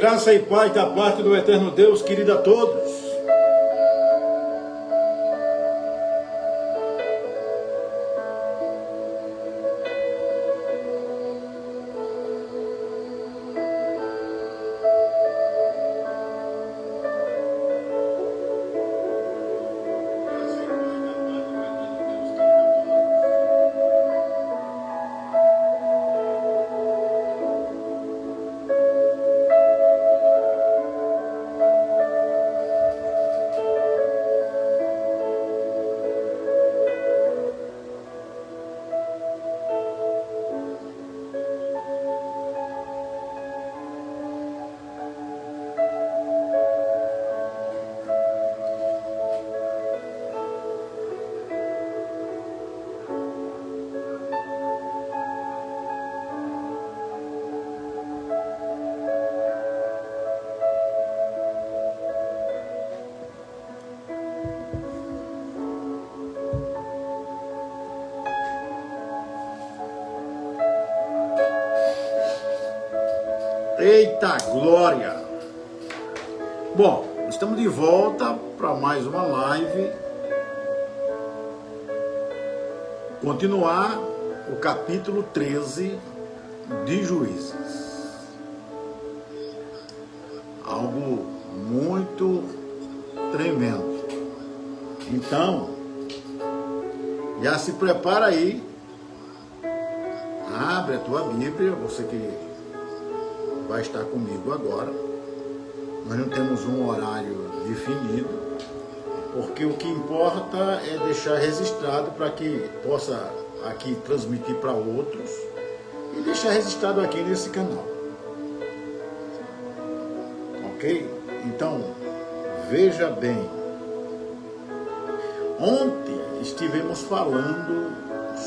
Graça e paz da parte do eterno Deus, querido a todos. Eita glória! Bom, estamos de volta para mais uma live. Continuar o capítulo 13 de Juízes. Algo muito tremendo. Então, já se prepara aí. Abre a tua Bíblia, você que vai estar comigo agora. Nós não temos um horário definido, porque o que importa é deixar registrado para que possa aqui transmitir para outros e deixar registrado aqui nesse canal. Ok? Então, veja bem. Ontem estivemos falando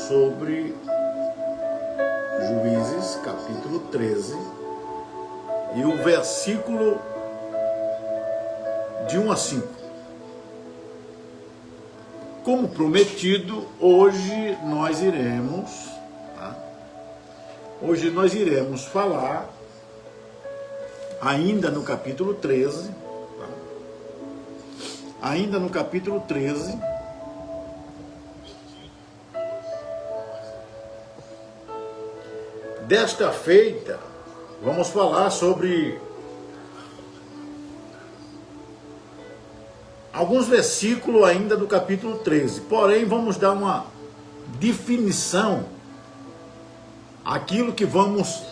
sobre Juízes, capítulo 13, e o versículo de 1 a 5. Como prometido, hoje nós iremos falar, ainda no capítulo 13, desta feita, vamos falar sobre alguns versículos ainda do capítulo 13. Porém, vamos dar uma definição àquilo que vamos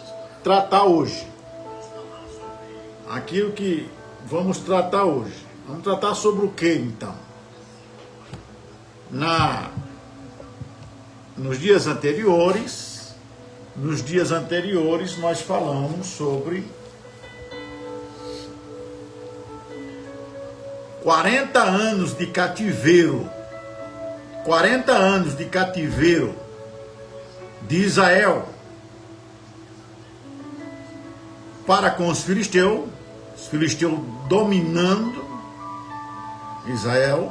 tratar hoje. Vamos tratar sobre o que, então? Nos dias anteriores nós falamos sobre 40 anos de cativeiro. 40 anos de cativeiro de Israel para com os filisteus dominando Israel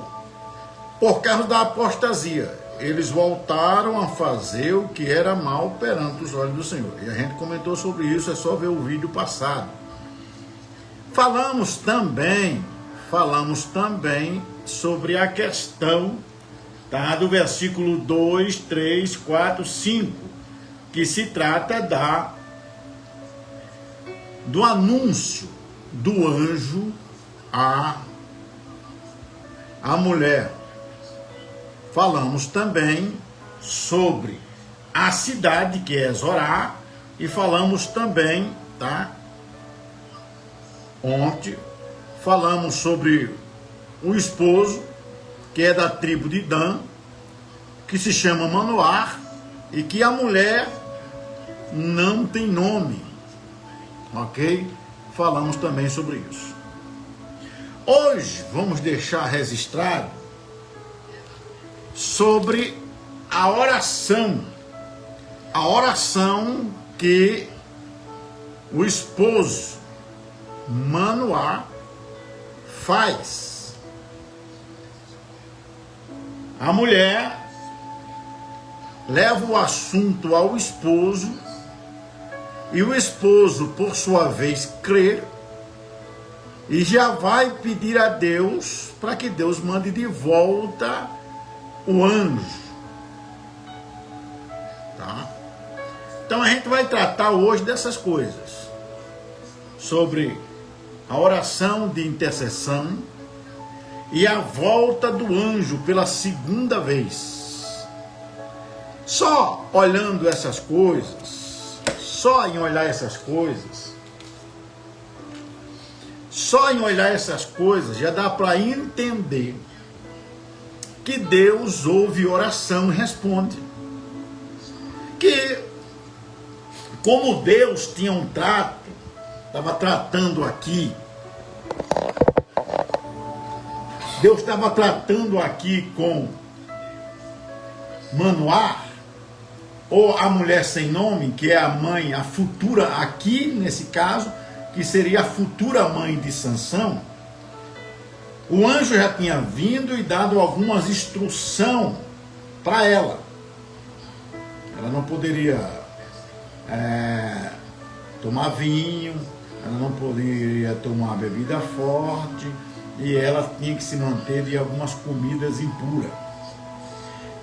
por causa da apostasia. Eles voltaram a fazer o que era mal perante os olhos do Senhor. E a gente comentou sobre isso, é só ver o vídeo passado. Falamos também sobre a questão do versículo 2, 3, 4, 5, que se trata do anúncio do anjo à mulher. Falamos também sobre a cidade, que é Zorá, e falamos também, ontem, falamos sobre o esposo, que é da tribo de Dan, que se chama Manoá, e que a mulher não tem nome, ok? Falamos também sobre isso. Hoje vamos deixar registrado sobre a oração que o esposo Manoá faz. A mulher leva o assunto ao esposo e o esposo, por sua vez, crê e já vai pedir a Deus para que Deus mande de volta o anjo. Tá? Então a gente vai tratar hoje dessas coisas, sobre a oração de intercessão e a volta do anjo pela segunda vez. Só olhando essas coisas, só em olhar essas coisas, já dá para entender que Deus ouve oração e responde. Que, como Deus tinha um trato, estava tratando aqui, Deus estava tratando aqui com Manoá, ou a mulher sem nome, que é a mãe, a futura, aqui nesse caso, que seria a futura mãe de Sansão. O anjo já tinha vindo e dado algumas instruções para ela. Ela não poderia tomar vinho, ela não poderia tomar bebida forte, e ela tinha que se manter de algumas comidas impuras.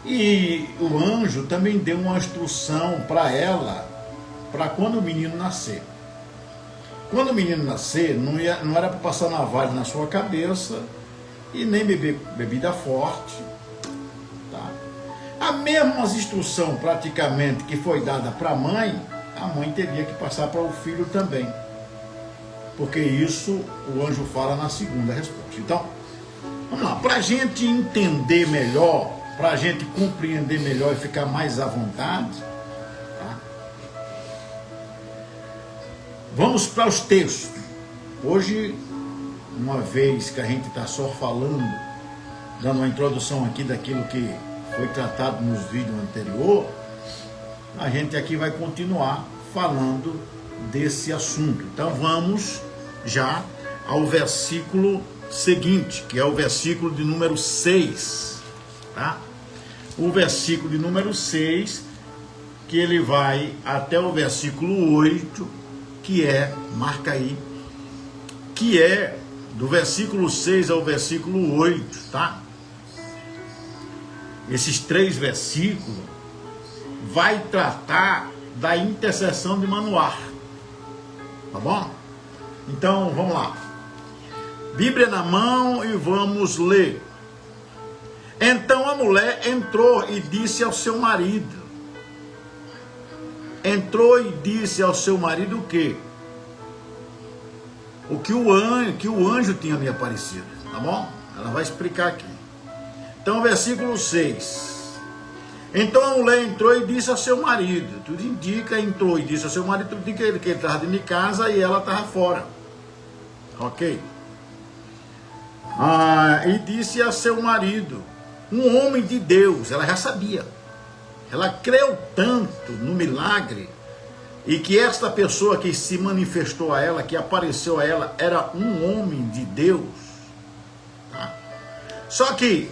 E o anjo também deu uma instrução para ela, para quando o menino nascer. Quando o menino nascer, não era para passar navalha na sua cabeça e nem beber bebida forte. Tá? A mesma instrução praticamente que foi dada para a mãe teria que passar para o filho também. Porque isso o anjo fala na segunda resposta. Então, vamos lá, para a gente entender melhor, para a gente compreender melhor e ficar mais à vontade, tá? Vamos para os textos. Hoje, uma vez que a gente está só falando, dando uma introdução aqui daquilo que foi tratado nos vídeos anteriores, a gente aqui vai continuar falando desse assunto. Então vamos já ao versículo seguinte, que é o versículo de número 6, tá? O versículo de número 6, que ele vai até o versículo 8, que é, marca aí, que é do versículo 6 ao versículo 8, tá? Esses 3 versículos vai tratar da intercessão de Manoá, tá bom? Então, vamos lá. Bíblia na mão e vamos ler. Então a mulher entrou e disse ao seu marido. Entrou e disse ao seu marido o quê? Que o anjo tinha lhe aparecido, tá bom? Ela vai explicar aqui. Então, versículo 6. Então a mulher entrou e disse ao seu marido. Tudo indica, entrou e disse ao seu marido, tudo indica que ele estava dentro de casa e ela estava fora. Ok? E disse a seu marido, um homem de Deus, ela já sabia. Ela creu tanto no milagre, e que esta pessoa que se manifestou a ela, que apareceu a ela, era um homem de Deus. Tá? Só que,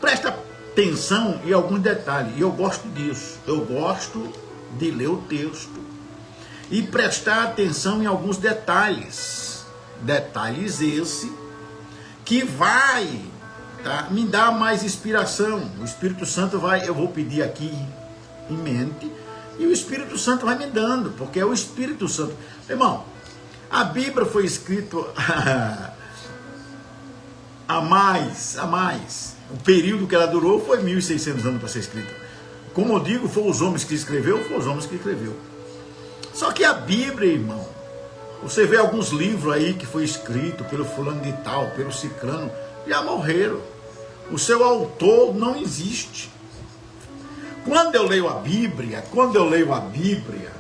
presta atenção em alguns detalhes, e eu gosto disso. Eu gosto de ler o texto e prestar atenção em alguns detalhes. Detalhes esse que vai, tá, me dar mais inspiração. O Espírito Santo vai, eu vou pedir aqui em mente, e o Espírito Santo vai me dando, porque é o Espírito Santo. Irmão, a Bíblia foi escrita a mais. O período que ela durou foi 1.600 anos para ser escrita. Como eu digo, foi os homens que escreveu. Só que a Bíblia, irmão, você vê alguns livros aí que foi escrito pelo fulano de tal, pelo ciclano, já morreram. O seu autor não existe. Quando eu leio a Bíblia, quando eu leio a Bíblia,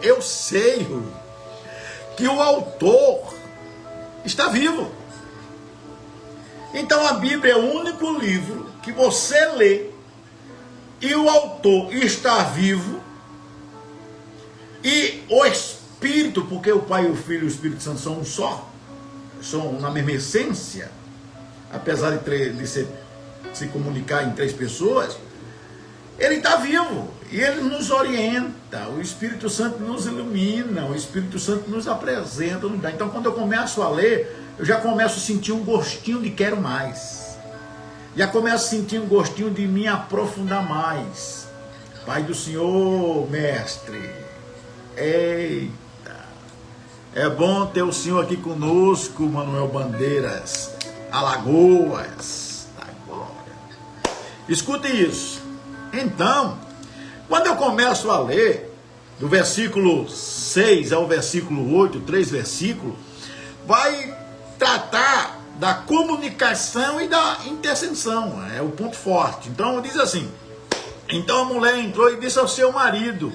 eu sei que o autor está vivo. Então a Bíblia é o único livro que você lê e o autor está vivo, e o Espírito, porque o Pai, o Filho e o Espírito Santo são um só, são na mesma essência, apesar de se comunicar em 3 pessoas, Ele está vivo e ele nos orienta, o Espírito Santo nos ilumina, o Espírito Santo nos apresenta. Então, quando eu começo a ler, eu já começo a sentir um gostinho de quero mais. Já começo a sentir um gostinho de me aprofundar mais. Pai do Senhor, mestre, eita, é bom ter o Senhor aqui conosco, Manuel Bandeiras, Alagoas, da glória. Escute isso. Então, quando eu começo a ler, do versículo 6 ao versículo 8, 3 versículos, vai tratar da comunicação e da intercessão, é o ponto forte. Então, diz assim: então a mulher entrou e disse ao seu marido: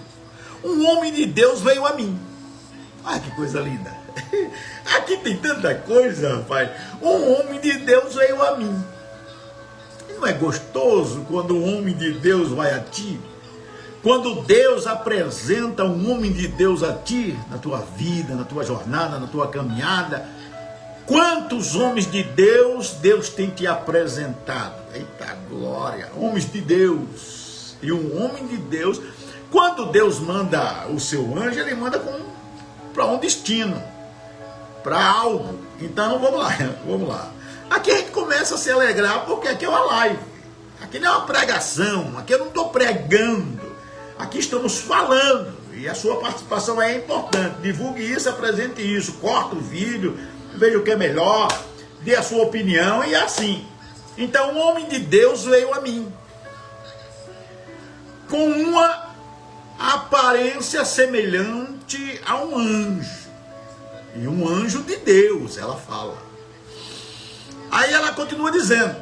um homem de Deus veio a mim. Ai, que coisa linda. Aqui tem tanta coisa, rapaz. Um homem de Deus veio a mim. Não é gostoso quando um homem de Deus vai a ti? Quando Deus apresenta um homem de Deus a ti, na tua vida, na tua jornada, na tua caminhada. Quantos homens de Deus Deus tem te apresentado? Eita glória! Homens de Deus. E um homem de Deus, quando Deus manda o seu anjo, ele manda para um destino, para algo. Então vamos lá. Aqui a gente começa a se alegrar porque aqui é uma live. Aqui não é uma pregação, aqui eu não estou pregando. Aqui estamos falando e a sua participação é importante. Divulgue isso, apresente isso, corta o vídeo, veja o que é melhor, dê a sua opinião e assim. Então o homem de Deus veio a mim com uma aparência semelhante a um anjo. E um anjo de Deus, ela fala. Aí ela continua dizendo: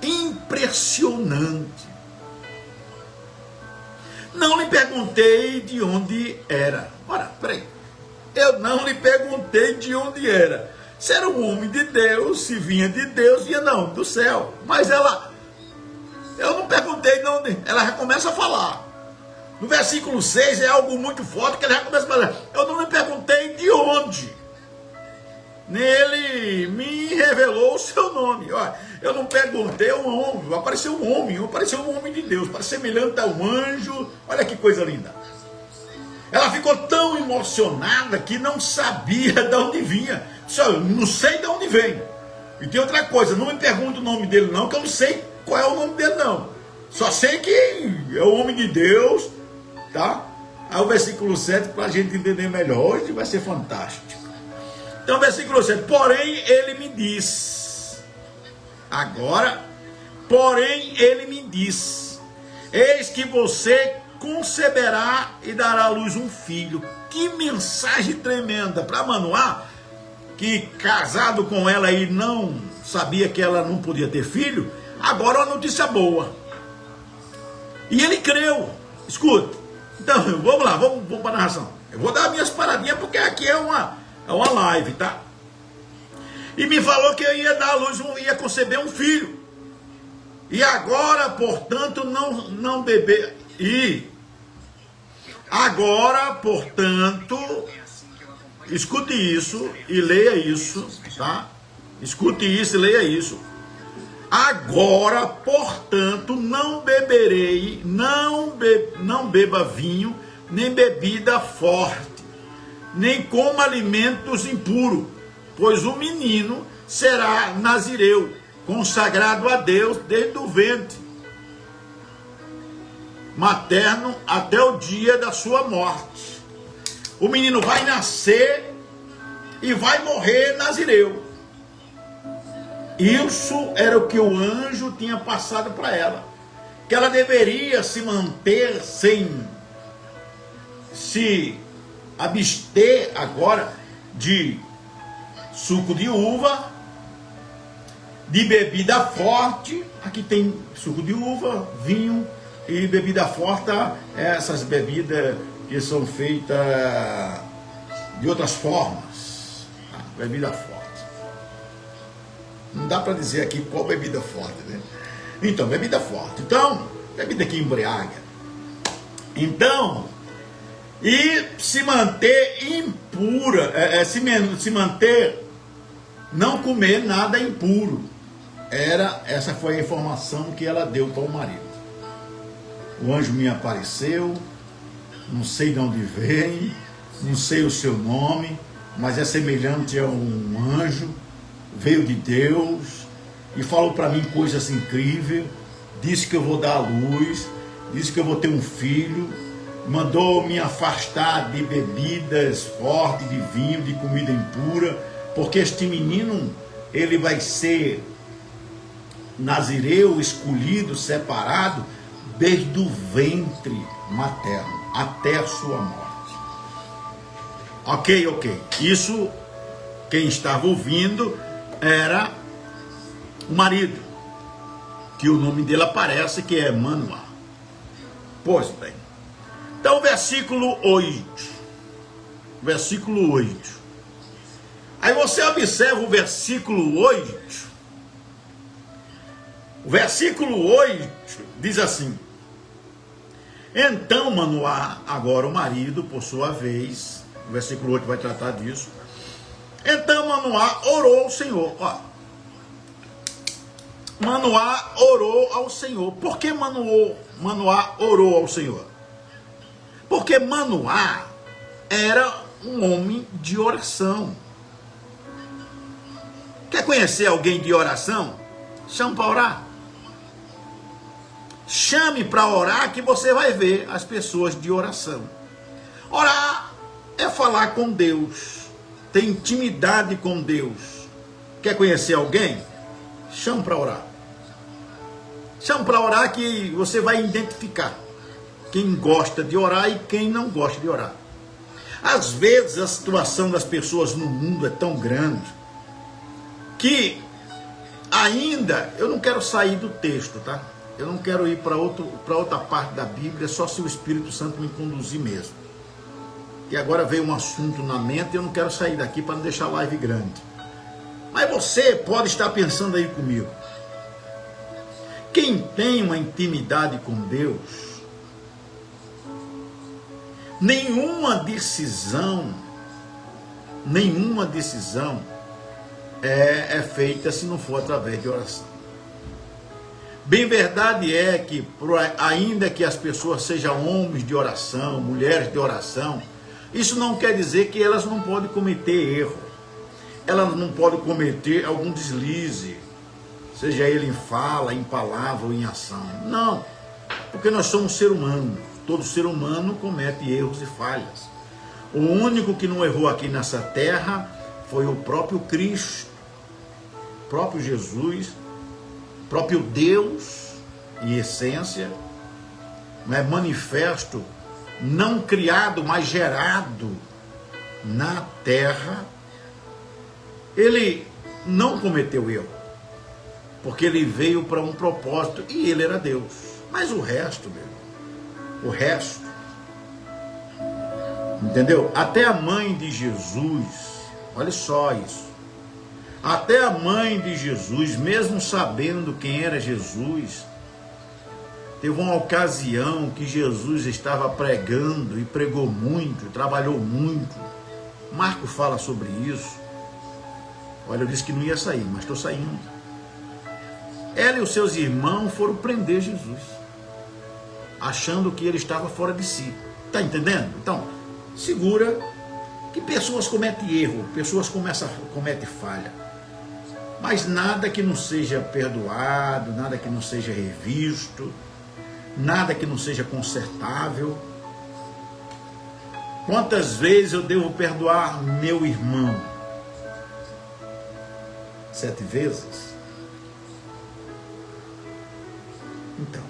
impressionante. Não lhe perguntei de onde era. Ora, peraí. Eu não lhe perguntei de onde era. Se era um homem de Deus, se vinha de Deus, vinha não, do céu. Mas eu não perguntei de onde. Ela já começa a falar. No versículo 6 é algo muito forte, que ela já começa a falar: eu não lhe perguntei de onde. Nele me revelou o seu nome. Olha, eu não perguntei ao homem, apareceu um homem de Deus, parece semelhante a um anjo. Olha que coisa linda. Ela ficou tão emocionada que não sabia de onde vinha. Só, eu não sei de onde vem. E tem outra coisa, não me pergunte o nome dele não, que eu não sei qual é o nome dele não. Só sei que é o homem de Deus, tá? Aí o versículo 7, para a gente entender melhor, hoje vai ser fantástico. Então, versículo 7, porém ele me diz, agora, porém ele me diz, eis que você conceberá e dará à luz um filho. Que mensagem tremenda para Manoá, que casado com ela e não sabia que ela não podia ter filho. Agora uma notícia boa. E ele creu. Escuta. Então, vamos lá, vamos para a narração. Eu vou dar minhas paradinhas porque aqui é uma live, tá? E me falou que eu ia dar à luz, ia conceber um filho. E agora, portanto, não beber. E agora, portanto, escute isso e leia isso, tá? Escute isso e leia isso. Agora, portanto, não beberei, não beba vinho, nem bebida forte, nem coma alimentos impuros, pois o menino será nazireu, consagrado a Deus desde o ventre materno até o dia da sua morte. O menino vai nascer e vai morrer nazireu. Isso era o que o anjo tinha passado para ela, que ela deveria se manter se abster agora de suco de uva, de bebida forte. Aqui tem suco de uva, vinho e bebida forte, essas bebidas que são feitas de outras formas, bebida forte. Não dá para dizer aqui qual bebida forte, né? Então, bebida forte. Então, bebida que embriaga. Então, e se manter impura, se manter, não comer nada impuro. Essa foi a informação que ela deu para o marido. O anjo me apareceu, não sei de onde vem, não sei o seu nome, mas é semelhante a um anjo, veio de Deus e falou para mim coisas incríveis, disse que eu vou dar à luz, disse que eu vou ter um filho, mandou me afastar de bebidas fortes, de vinho, de comida impura, porque este menino, ele vai ser nazireu, escolhido, separado, desde o ventre materno até a sua morte. Ok. Isso, quem estava ouvindo era o marido, que o nome dele aparece, que é Manoá. Pois bem. Então, versículo 8. Versículo 8. Aí você observa o versículo 8. O versículo 8 diz assim: então Manoá, agora o marido, por sua vez, o versículo 8 vai tratar disso. Então Manoá orou ao Senhor. Ó, Manoá orou ao Senhor. Por que Manoá orou ao Senhor? Porque Manoá era um homem de oração. Quer conhecer alguém de oração? Chama para orar. Chame para orar que você vai ver as pessoas de oração. Orar é falar com Deus, ter intimidade com Deus. Quer conhecer alguém? Chame para orar. Chame para orar que você vai identificar quem gosta de orar e quem não gosta de orar. Às vezes a situação das pessoas no mundo é tão grande que ainda, eu não quero sair do texto, tá? Eu não quero ir para outra parte da Bíblia, só se o Espírito Santo me conduzir mesmo. E agora veio um assunto na mente e eu não quero sair daqui para não deixar a live grande. Mas você pode estar pensando aí comigo. Quem tem uma intimidade com Deus, nenhuma decisão é feita se não for através de oração. Bem verdade é que, ainda que as pessoas sejam homens de oração, mulheres de oração, isso não quer dizer que elas não podem cometer erro. Elas não podem cometer algum deslize, seja ele em fala, em palavra ou em ação. Não, porque nós somos ser humanos. Todo ser humano comete erros e falhas. O único que não errou aqui nessa terra foi o próprio Cristo, o próprio Jesus, próprio Deus, em essência, mas manifesto, não criado, mas gerado na terra. Ele não cometeu erro, porque ele veio para um propósito, e ele era Deus. Mas o resto, o resto, entendeu? Até a mãe de Jesus, olha só isso, até a mãe de Jesus, mesmo sabendo quem era Jesus, teve uma ocasião que Jesus estava pregando, e pregou muito, trabalhou muito. Marco fala sobre isso. Olha, eu disse que não ia sair, mas estou saindo. Ela e os seus irmãos foram prender Jesus, achando que ele estava fora de si. Está entendendo? Então, segura que pessoas cometem erro, pessoas cometem falha. Mas nada que não seja perdoado, nada que não seja revisto, nada que não seja consertável. Quantas vezes eu devo perdoar meu irmão? 7 vezes? Então,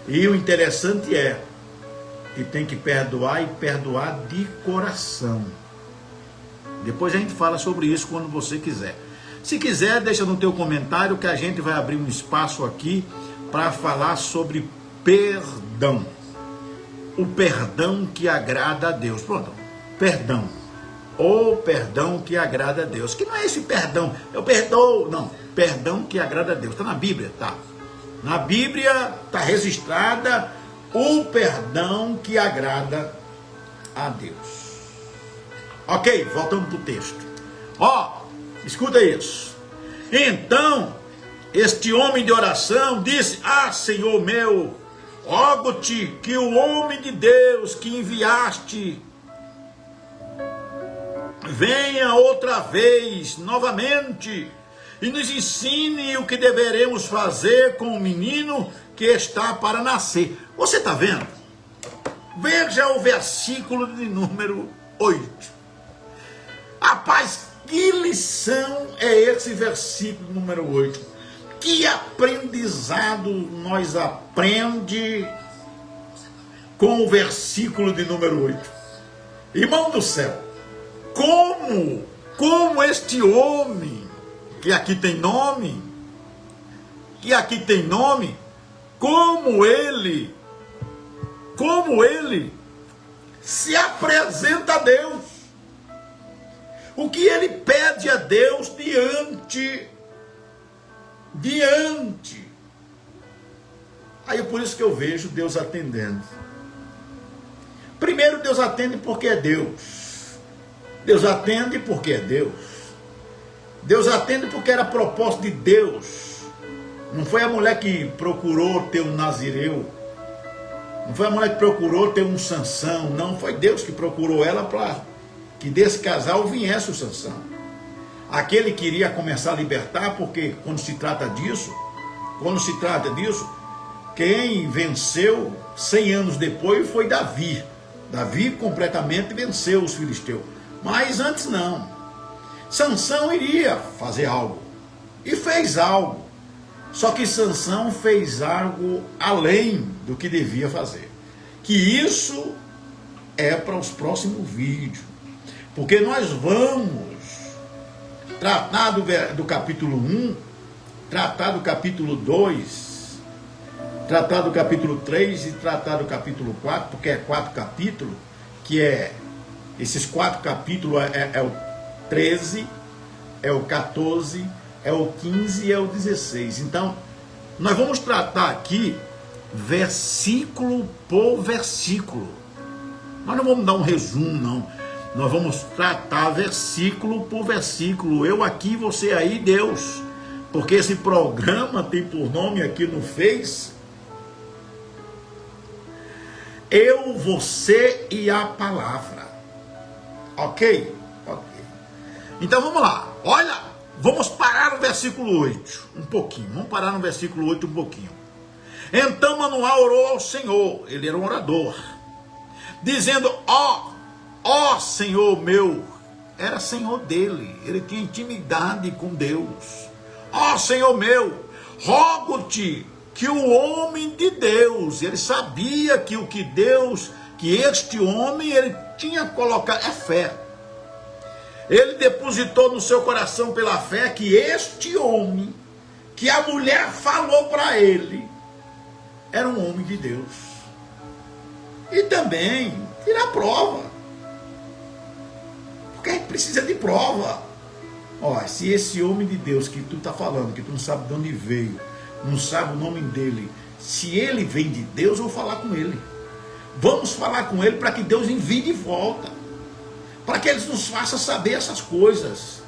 e o interessante é que tem que perdoar, e perdoar de coração. Depois a gente fala sobre isso quando você quiser. Se quiser, deixa no teu comentário que a gente vai abrir um espaço aqui para falar sobre perdão. O perdão que agrada a Deus. Pronto, perdão. O perdão que agrada a Deus. Que não é esse perdão, eu perdoo. Não, perdão que agrada a Deus. Está na Bíblia? Tá. Na Bíblia está registrada o perdão que agrada a Deus. Ok, voltando para o texto. Ó, escuta isso. Então, este homem de oração disse: ah, Senhor meu, rogo-te que o homem de Deus que enviaste venha outra vez, novamente, e nos ensine o que deveremos fazer com o menino que está para nascer. Você está vendo? Veja o versículo de número 8. Rapaz, que lição é esse versículo número 8? Que aprendizado nós aprende com o versículo de número 8? Irmão do céu, como este homem, que aqui tem nome, como ele se apresenta a Deus, o que ele pede a Deus diante. Aí é por isso que eu vejo Deus atendendo. Primeiro, Deus atende porque é Deus. Deus atende porque é Deus. Deus atende porque era propósito de Deus. Não foi a mulher que procurou ter um Nazireu. Não foi a mulher que procurou ter um Sansão. Não, foi Deus que procurou ela para que desse casal viesse o Sansão. Aquele queria começar a libertar, porque quando se trata disso, quem venceu 100 anos depois foi Davi. Davi completamente venceu os filisteus. Mas antes não. Sansão iria fazer algo. E fez algo. Só que Sansão fez algo além do que devia fazer. Que isso é para os próximos vídeos. Porque nós vamos tratar do capítulo 1, tratar do capítulo 2, tratar do capítulo 3 e tratar do capítulo 4, porque é 4 capítulos, que é, esses 4 capítulos é o 13, é o 14, é o 15 e é o 16. Então, nós vamos tratar aqui versículo por versículo. Nós não vamos dar um resumo, não. Nós vamos tratar versículo por versículo. Eu aqui, você aí, Deus. Porque esse programa tem por nome aqui no Face: Eu, Você e a Palavra. Ok? Ok. Então vamos lá. Olha, vamos parar no versículo 8. Um pouquinho. Vamos parar no versículo 8 um pouquinho. Então Manoá orou ao Senhor. Ele era um orador. Dizendo: ó Senhor meu. Era Senhor dele. Ele tinha intimidade com Deus. Ó Senhor meu, rogo-te que o homem de Deus, ele sabia que o que Deus, que este homem, ele tinha colocado, é fé. Ele depositou no seu coração pela fé que este homem, que a mulher falou para ele, era um homem de Deus. E também tirar prova. Porque a gente precisa de prova. Ó, se esse homem de Deus que tu está falando, que tu não sabe de onde veio, não sabe o nome dele, se ele vem de Deus, eu vou falar com ele. Vamos falar com ele para que Deus envie de volta. Para que eles nos façam saber essas coisas.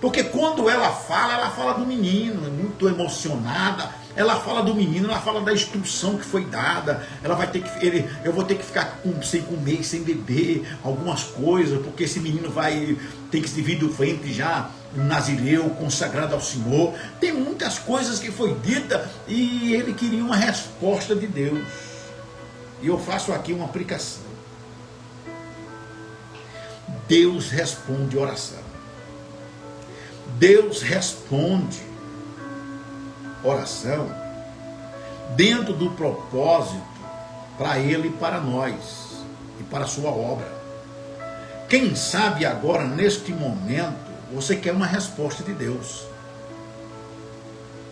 Porque quando ela fala do menino, é muito emocionada. Ela fala do menino, ela fala da instrução que foi dada. Ela vai ter que, eu vou ter que ficar sem comer, sem beber, algumas coisas, porque esse menino tem que se vir do ventre já, um nazireu, consagrado ao Senhor. Tem muitas coisas que foi dita e ele queria uma resposta de Deus. E eu faço aqui uma aplicação. Deus responde oração. Deus responde oração dentro do propósito para ele e para nós e para a sua obra. Quem sabe agora, neste momento, você quer uma resposta de Deus.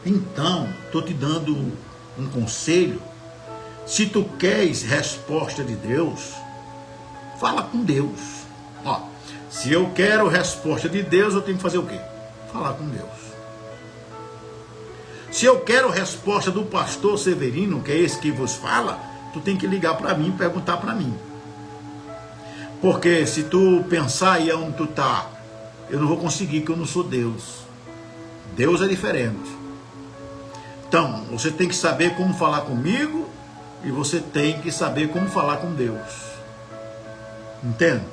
Então, estou te dando um conselho. Se tu queres resposta de Deus, fala com Deus. Ó, se eu quero resposta de Deus, eu tenho que fazer o quê? Falar com Deus. Se eu quero resposta do pastor Severino, que é esse que vos fala, tu tem que ligar para mim e perguntar para mim. Porque se tu pensar aí onde tu tá, eu não vou conseguir, que eu não sou Deus. Deus é diferente. Então, você tem que saber como falar comigo e você tem que saber como falar com Deus. Entende?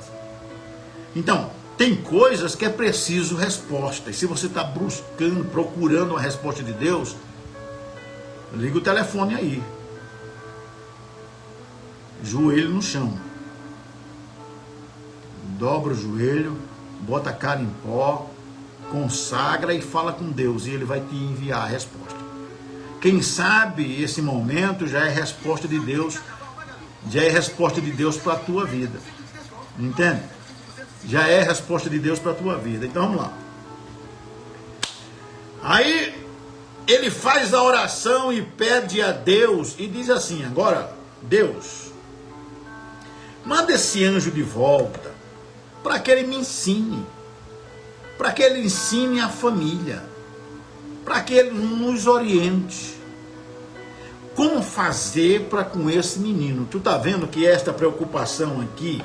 Então, tem coisas que é preciso resposta. E se você está buscando, procurando uma resposta de Deus, liga o telefone aí. Joelho no chão. Dobra o joelho, bota a cara em pó, consagra e fala com Deus. E Ele vai te enviar a resposta. Quem sabe esse momento já é resposta de Deus. Já é resposta de Deus para a tua vida. Entende? Já é resposta de Deus para a tua vida. Então vamos lá. Aí ele faz a oração e pede a Deus e diz assim: agora, Deus, manda esse anjo de volta para que ele me ensine, para que ele ensine a família, para que ele nos oriente. Como fazer para com esse menino? Tu tá vendo que esta preocupação aqui,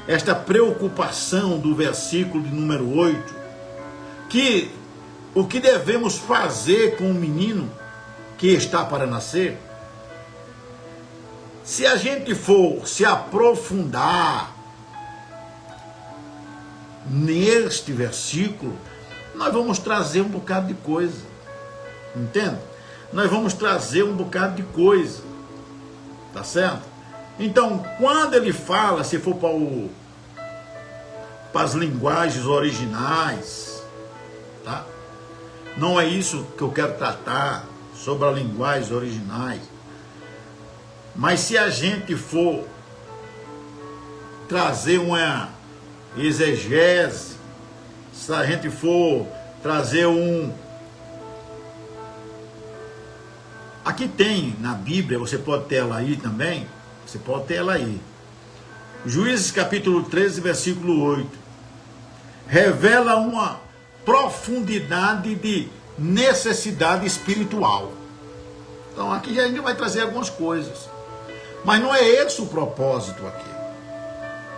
esta preocupação do versículo de número 8, que o que devemos fazer com o menino que está para nascer, se a gente for se aprofundar neste versículo, nós vamos trazer um bocado de coisa, entende? Nós vamos trazer um bocado de coisa, tá certo? Então, quando ele fala, se for para as linguagens originais, tá? Não é isso que eu quero tratar, sobre as linguagens originais. Mas se a gente for trazer uma exegese, se a gente for trazer Aqui tem na Bíblia, você pode ter ela aí também, você pode ter ela aí. Juízes capítulo 13, versículo 8. Revela uma profundidade de necessidade espiritual. Então aqui a gente vai trazer algumas coisas. Mas não é esse o propósito aqui.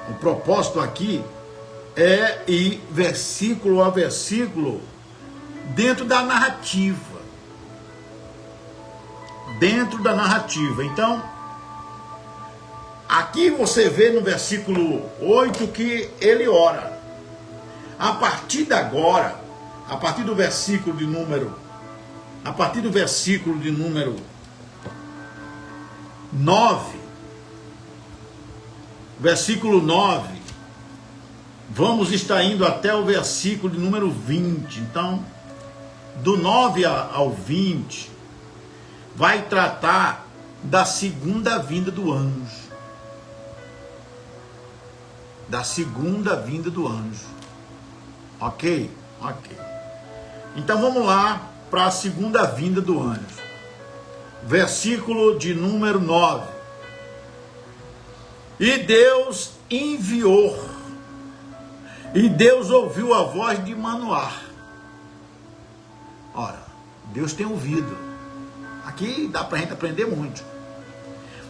O propósito aqui é ir versículo a versículo dentro da narrativa. Dentro da narrativa. Então, aqui você vê no versículo 8 que ele ora. A partir de agora, a partir do versículo de número 9, versículo 9, vamos estar indo até o versículo de número 20. Então, do 9 ao 20, vai tratar da segunda vinda do anjo. Da segunda vinda do anjo. Ok? Ok. Então vamos lá para a segunda vinda do anjo. Versículo de número 9. E Deus enviou. E Deus ouviu a voz de Manoá. Ora, Deus tem ouvido. Aqui dá para a gente aprender muito.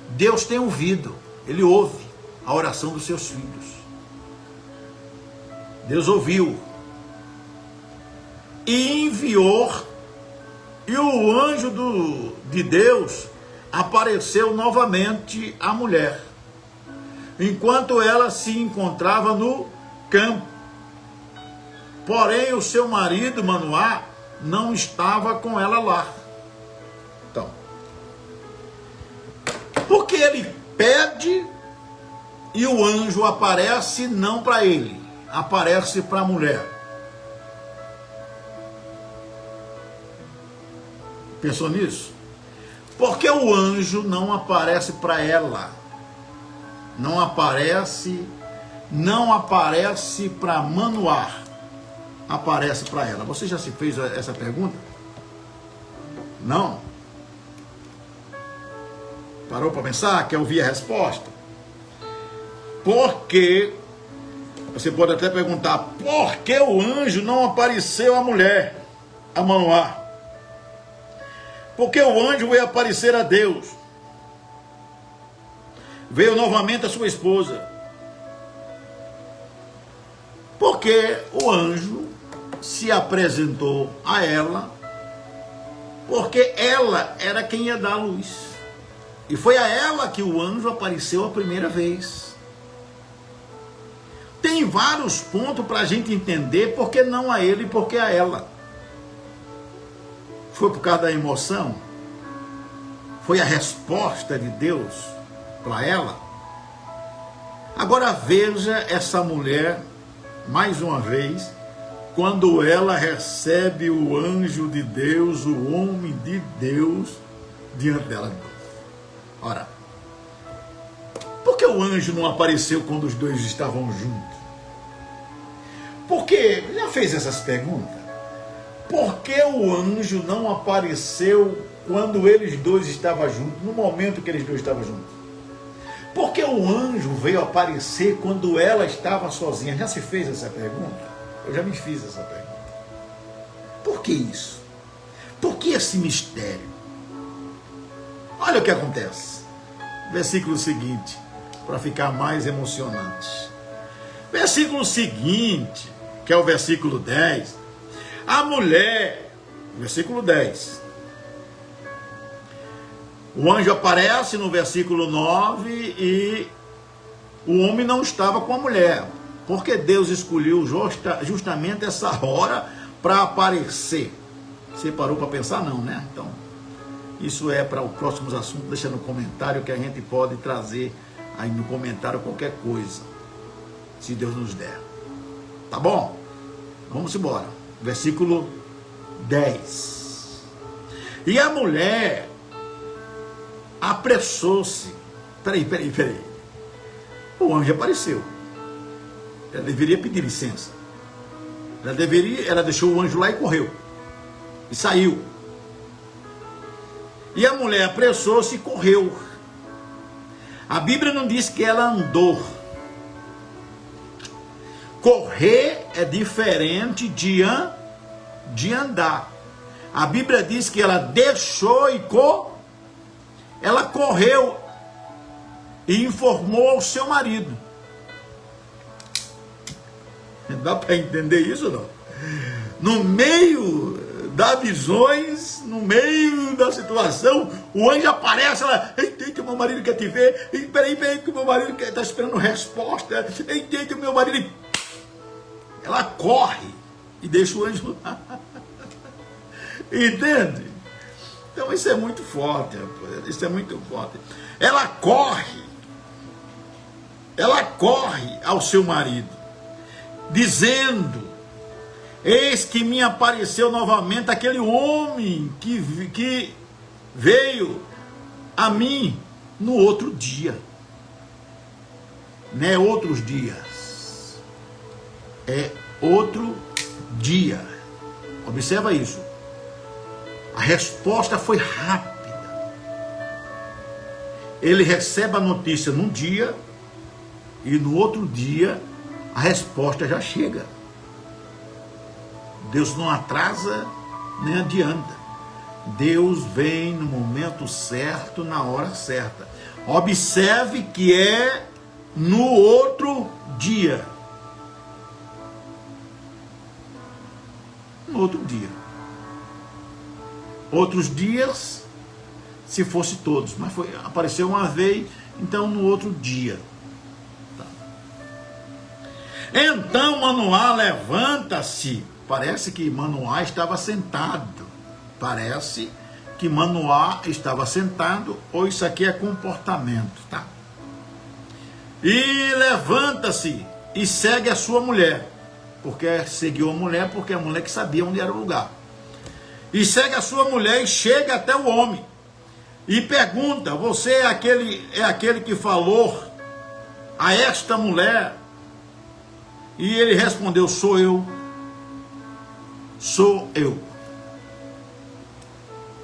Deus tem ouvido. Ele ouve a oração dos seus filhos. Deus ouviu. E enviou. E o anjo de Deus apareceu novamente à mulher, enquanto ela se encontrava no campo. Porém, o seu marido, Manoá, não estava com ela lá. Então, porque ele pede e o anjo aparece não para ele, aparece para a mulher. Pensou nisso? Porque o anjo não aparece para ela, não aparece para Manoá, aparece para ela. Você já se fez essa pergunta? Não? Parou para pensar? Quer ouvir a resposta? Porque, você pode até perguntar, por que o anjo não apareceu à mulher, a Manoá? Porque o anjo veio aparecer a Deus. Veio novamente a sua esposa. Porque o anjo se apresentou a ela, porque ela era quem ia dar a luz. E foi a ela que o anjo apareceu a primeira vez. Tem vários pontos para a gente entender por que não a ele e por que a ela. Foi por causa da emoção? Foi a resposta de Deus para ela? Agora veja essa mulher, mais uma vez, quando ela recebe o anjo de Deus, o homem de Deus, diante dela. Ora, por que o anjo não apareceu quando os dois estavam juntos? Porque, já fez essas perguntas? Por que o anjo não apareceu quando eles dois estavam juntos, no momento que eles dois estavam juntos? Por que o anjo veio aparecer quando ela estava sozinha? Já se fez essa pergunta? Eu já me fiz essa pergunta. Por que isso? Por que esse mistério? Olha o que acontece. Versículo seguinte, para ficar mais emocionante. Versículo seguinte, que é o versículo 10. A mulher, versículo 10. O anjo aparece no versículo 9 e o homem não estava com a mulher. Porque Deus escolheu justamente essa hora para aparecer. Você parou para pensar? Não, né? Então, isso é para os próximos assuntos. Deixa no comentário que a gente pode trazer aí no comentário qualquer coisa, se Deus nos der. Tá bom? Vamos embora. Versículo 10. E a mulher apressou-se. Peraí. O anjo apareceu. Ela deveria pedir licença. Ela deixou o anjo lá e correu. E saiu. E a mulher apressou-se e correu. A Bíblia não diz que ela andou. Correr é diferente de andar. A Bíblia diz que ela deixou e ela correu e informou ao seu marido. Dá para entender isso ou não? No meio das visões, no meio da situação, o anjo aparece, ela, entende que o meu marido quer te ver, peraí que o meu marido está esperando resposta, entende que o meu marido... Ela corre e deixa o anjo lá. Entende? Então isso é muito forte, rapaz. Isso é muito forte. Ela corre ao seu marido, dizendo: eis que me apareceu novamente aquele homem que veio a mim no outro dia. Não é outros dias, é outro dia. Observa isso. A resposta foi rápida. Ele recebe a notícia num dia e no outro dia a resposta já chega. Deus não atrasa nem adianta. Deus vem no momento certo, na hora certa. Observe que é no outro dia. No outro dia. Outros dias, se fosse todos, mas apareceu uma vez, então no outro dia. Tá. Então Manoá levanta-se. Parece que Manoá estava sentado. Parece que Manoá estava sentado, ou isso aqui é comportamento, tá? E levanta-se e segue a sua mulher. Porque seguiu a mulher, porque a mulher que sabia onde era o lugar. E segue a sua mulher e chega até o homem. E pergunta: você é aquele que falou a esta mulher? E ele respondeu: sou eu. Sou eu.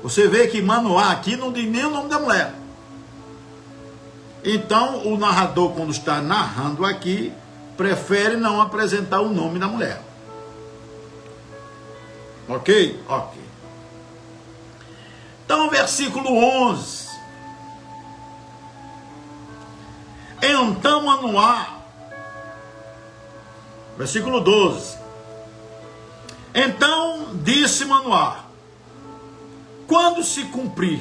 Você vê que Manoá aqui não diz nem o nome da mulher. Então o narrador, quando está narrando aqui, prefere não apresentar o nome da mulher. Ok? Ok. Então, versículo 11. Então Manoá, versículo 12. Então disse Manoá: quando se cumprir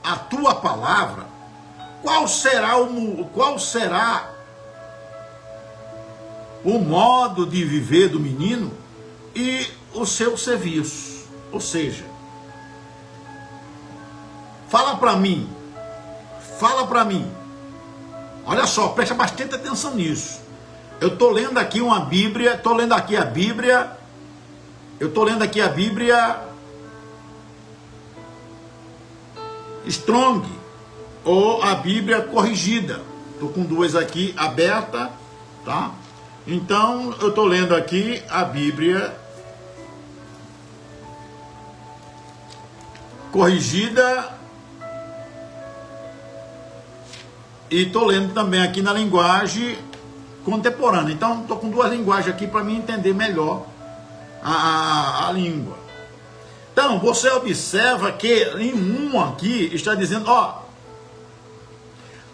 a tua palavra, qual será o modo de viver do menino e o seu serviço? Ou seja, fala para mim, olha só, presta bastante atenção nisso. Eu estou lendo aqui uma Bíblia, eu estou lendo aqui a Bíblia Strong, ou a Bíblia corrigida. Estou com duas aqui abertas, tá? Então, eu estou lendo aqui a Bíblia corrigida e estou lendo também aqui na linguagem contemporânea. Então, estou com duas linguagens aqui para mim entender melhor a língua. Então, você observa que em um aqui está dizendo, ó,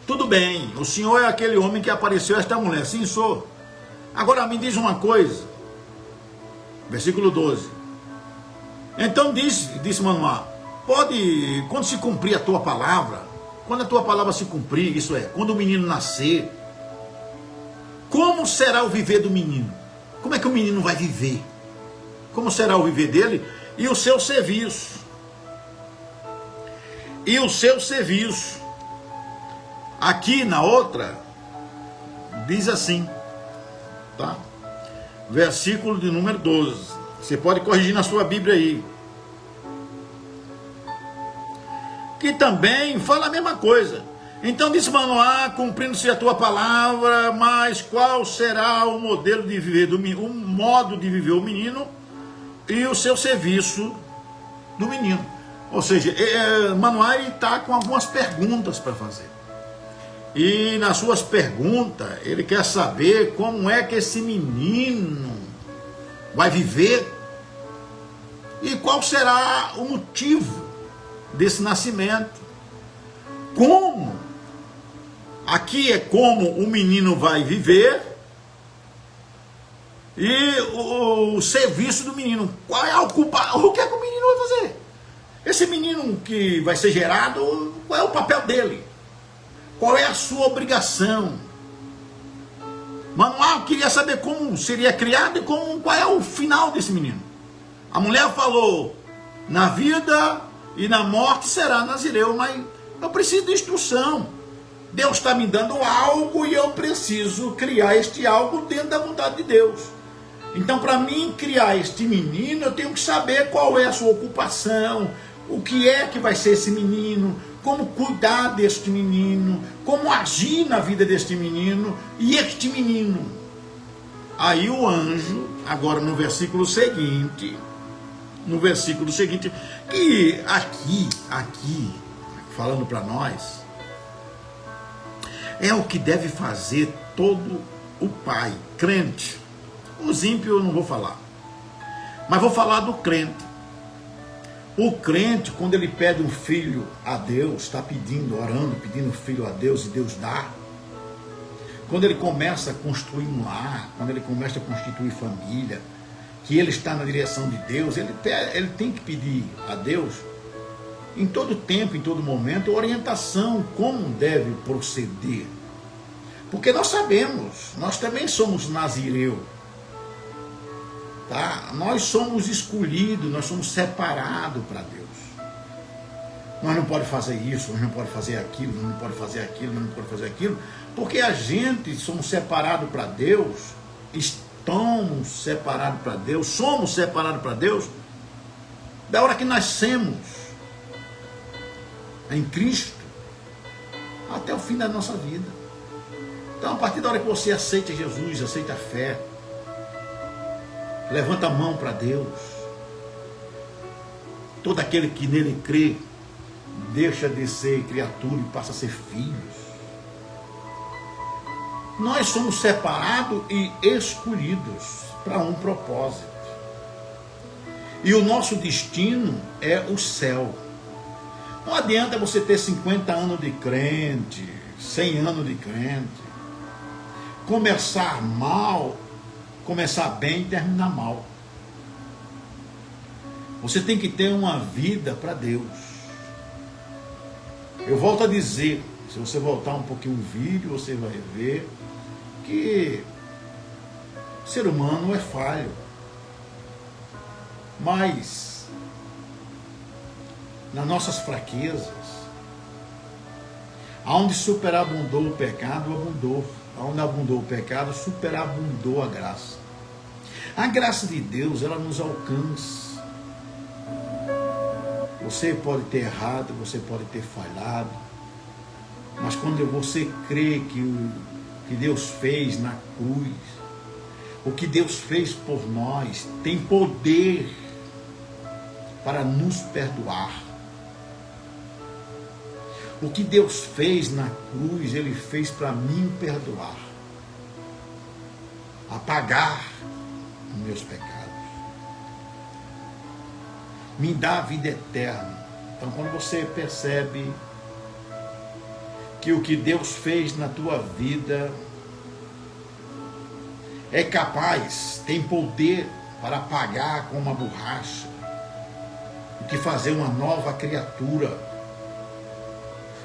tudo bem, o senhor é aquele homem que apareceu a esta mulher. Sim, sou. Agora me diz uma coisa, versículo 12. Então disse Manoá, quando se cumprir a tua palavra, quando a tua palavra se cumprir, isso é, quando o menino nascer, como será o viver do menino? Como é que o menino vai viver? Como será o viver dele e o seu serviço? E o seu serviço. Aqui na outra, diz assim, tá? Versículo de número 12. Você pode corrigir na sua Bíblia aí. Que também fala a mesma coisa. Então disse Manoá, cumprindo-se a tua palavra, mas qual será o modelo de viver do menino, o modo de viver o menino e o seu serviço do menino? Ou seja, Manoá está com algumas perguntas para fazer. E nas suas perguntas, ele quer saber como é que esse menino vai viver e qual será o motivo desse nascimento. Como? Aqui é como o menino vai viver e o serviço do menino. Qual é a ocupação? O que é que o menino vai fazer? Esse menino que vai ser gerado, qual é o papel dele? Qual é a sua obrigação? Manoá queria saber como seria criado e qual é o final desse menino. A mulher falou, na vida e na morte será nazireu, mas eu preciso de instrução. Deus está me dando algo e eu preciso criar este algo dentro da vontade de Deus. Então, para mim criar este menino, eu tenho que saber qual é a sua ocupação, o que é que vai ser esse menino, como cuidar deste menino, como agir na vida deste menino e este menino. Aí o anjo, agora no versículo seguinte, que aqui, falando para nós, é o que deve fazer todo o pai, crente. Os ímpios eu não vou falar, mas vou falar do crente. O crente, quando ele pede um filho a Deus, está pedindo, orando, pedindo um filho a Deus e Deus dá. Quando ele começa a construir um lar, quando ele começa a constituir família, que ele está na direção de Deus, ele tem que pedir a Deus, em todo tempo, em todo momento, orientação, como deve proceder. Porque nós sabemos, nós também somos nazireu. Tá? Nós somos escolhidos, nós somos separados para Deus. Nós não podemos fazer isso, nós não podemos fazer aquilo, nós não podemos fazer aquilo, nós não podemos fazer aquilo, porque a gente somos separados para Deus, estamos separados para Deus, somos separados para Deus, da hora que nascemos em Cristo, até o fim da nossa vida. Então, a partir da hora que você aceita Jesus, aceita a fé, levanta a mão para Deus, todo aquele que nele crê, deixa de ser criatura e passa a ser filhos. Nós somos separados e escolhidos para um propósito. E o nosso destino é o céu. Não adianta você ter 50 anos de crente, 100 anos de crente, começar mal, começar bem e terminar mal. Você tem que ter uma vida para Deus. Eu volto a dizer, se você voltar um pouquinho o vídeo, você vai ver que o ser humano é falho. Mas, nas nossas fraquezas, aonde superabundou o pecado, abundou. Aonde abundou o pecado, superabundou a graça. A graça de Deus, ela nos alcança. Você pode ter errado, você pode ter falhado, mas quando você crê que o que Deus fez na cruz, o que Deus fez por nós, tem poder para nos perdoar. O que Deus fez na cruz, Ele fez para mim perdoar, apagar os meus pecados, me dá a vida eterna. Então, quando você percebe que o que Deus fez na tua vida é capaz, tem poder para apagar com uma borracha e te fazer uma nova criatura,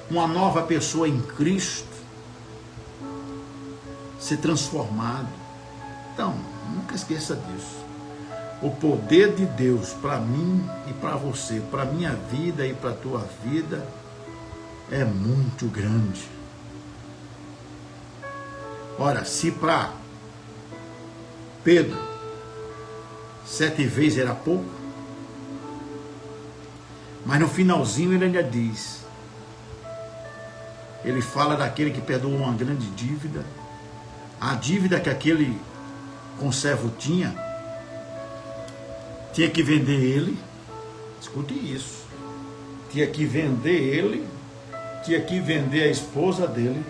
uma nova pessoa em Cristo, ser transformado. Então, nunca esqueça disso. O poder de Deus para mim e para você, para a minha vida e para a tua vida, é muito grande. Ora, se para Pedro 7 vezes era pouco, mas no finalzinho ele ainda diz, ele fala daquele que perdoou uma grande dívida, a dívida que aquele conservo tinha que vender ele, escute isso, tinha que vender ele, tinha que vender a esposa dele,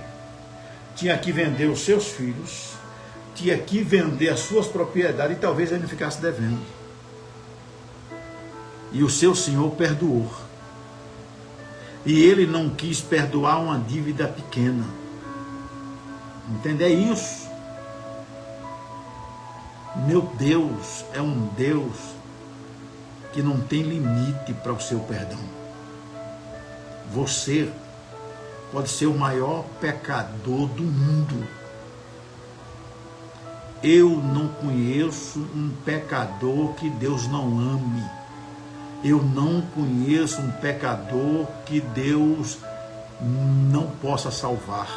tinha que vender os seus filhos, tinha que vender as suas propriedades e talvez ele ficasse devendo. E o seu Senhor perdoou. E ele não quis perdoar uma dívida pequena. Entende? É isso. Meu Deus é um Deus que não tem limite para o seu perdão. Você pode ser o maior pecador do mundo. Eu não conheço um pecador que Deus não ame. Eu não conheço um pecador que Deus não possa salvar.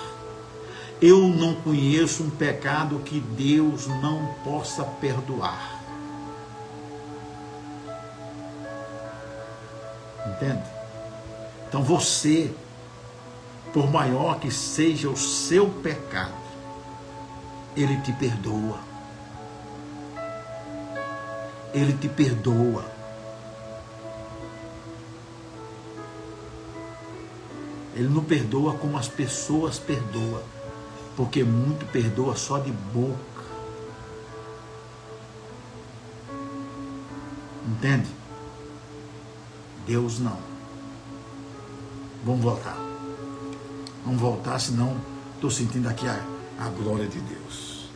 Eu não conheço um pecado que Deus não possa perdoar. Entende? Então você, por maior que seja o seu pecado, Ele te perdoa. Ele te perdoa. Ele não perdoa como as pessoas perdoam, porque muito perdoa só de boca. Entende? Deus não. Vamos voltar. Vamos voltar, senão estou sentindo aqui a glória de Deus.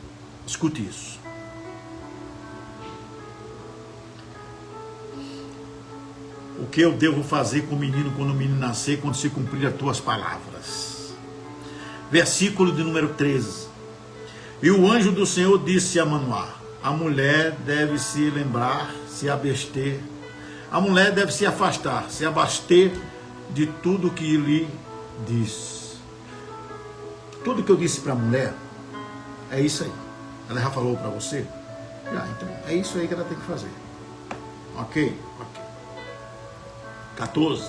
Escute isso. O que eu devo fazer com o menino quando o menino nascer, quando se cumprir as tuas palavras? Versículo de número 13. E o anjo do Senhor disse a Manoá: a mulher deve se lembrar, se abster. A mulher deve se afastar, se abaster de tudo que lhe diz. Tudo que eu disse para a mulher, é isso aí. Ela já falou para você? Já, então é isso aí que ela tem que fazer. Ok? 14.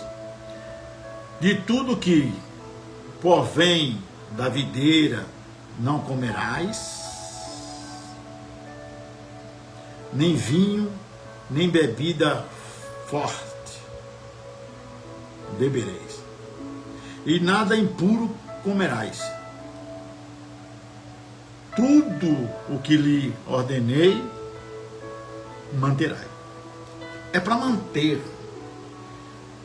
De tudo que provém da videira não comerás, nem vinho, nem bebida forte bebereis, e nada impuro comerás. Tudo o que lhe ordenei, manterás. É para manter.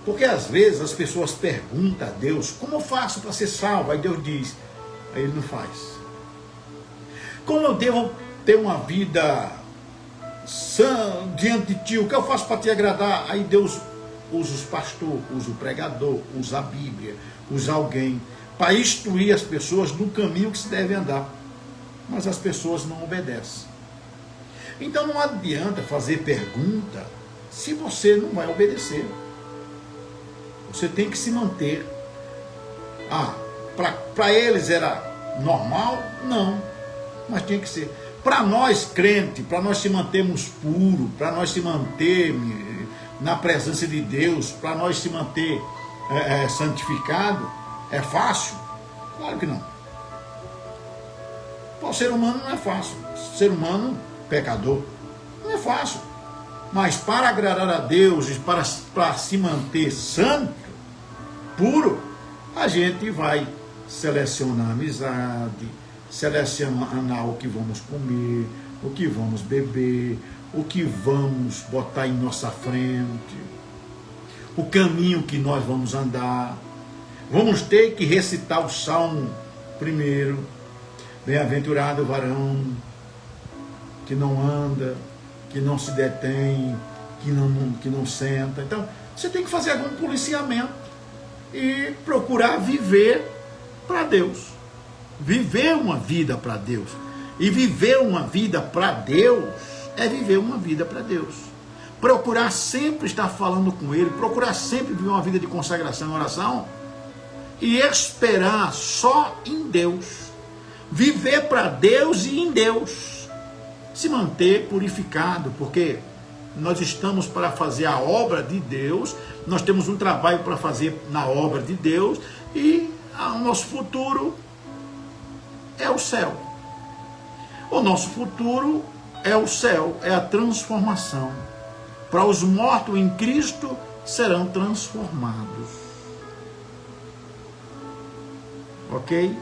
Porque às vezes as pessoas perguntam a Deus: como eu faço para ser salvo? Aí Deus diz, aí Ele não faz. Como eu devo ter uma vida diante de ti, o que eu faço para te agradar? Aí Deus usa os pastores, usa o pregador, usa a Bíblia, usa alguém para instruir as pessoas no caminho que se deve andar. Mas as pessoas não obedecem. Então não adianta fazer pergunta se você não vai obedecer. Você tem que se manter. Para eles era normal? Não. Mas tinha que ser. Para nós crentes, para nós se mantermos puros, para nós se manter na presença de Deus, para nós se manter santificado, é fácil? Claro que não. Para o ser humano não é fácil. O ser humano, pecador, não é fácil. Mas para agradar a Deus e para se manter santo, puro, a gente vai selecionar amizade, selecionar o que vamos comer, o que vamos beber, o que vamos botar em nossa frente, o caminho que nós vamos andar. Vamos ter que recitar o Salmo primeiro. Bem-aventurado o varão que não anda, que não se detém, que não senta. Então, você tem que fazer algum policiamento e procurar viver para Deus. Viver uma vida para Deus. E viver uma vida para Deus é viver uma vida para Deus. Procurar sempre estar falando com Ele, procurar sempre viver uma vida de consagração e oração e esperar só em Deus. Viver para Deus e em Deus. Se manter purificado, porque nós estamos para fazer a obra de Deus, nós temos um trabalho para fazer na obra de Deus e o nosso futuro é o céu. O nosso futuro é o céu, é a transformação. Para os mortos em Cristo serão transformados. Ok?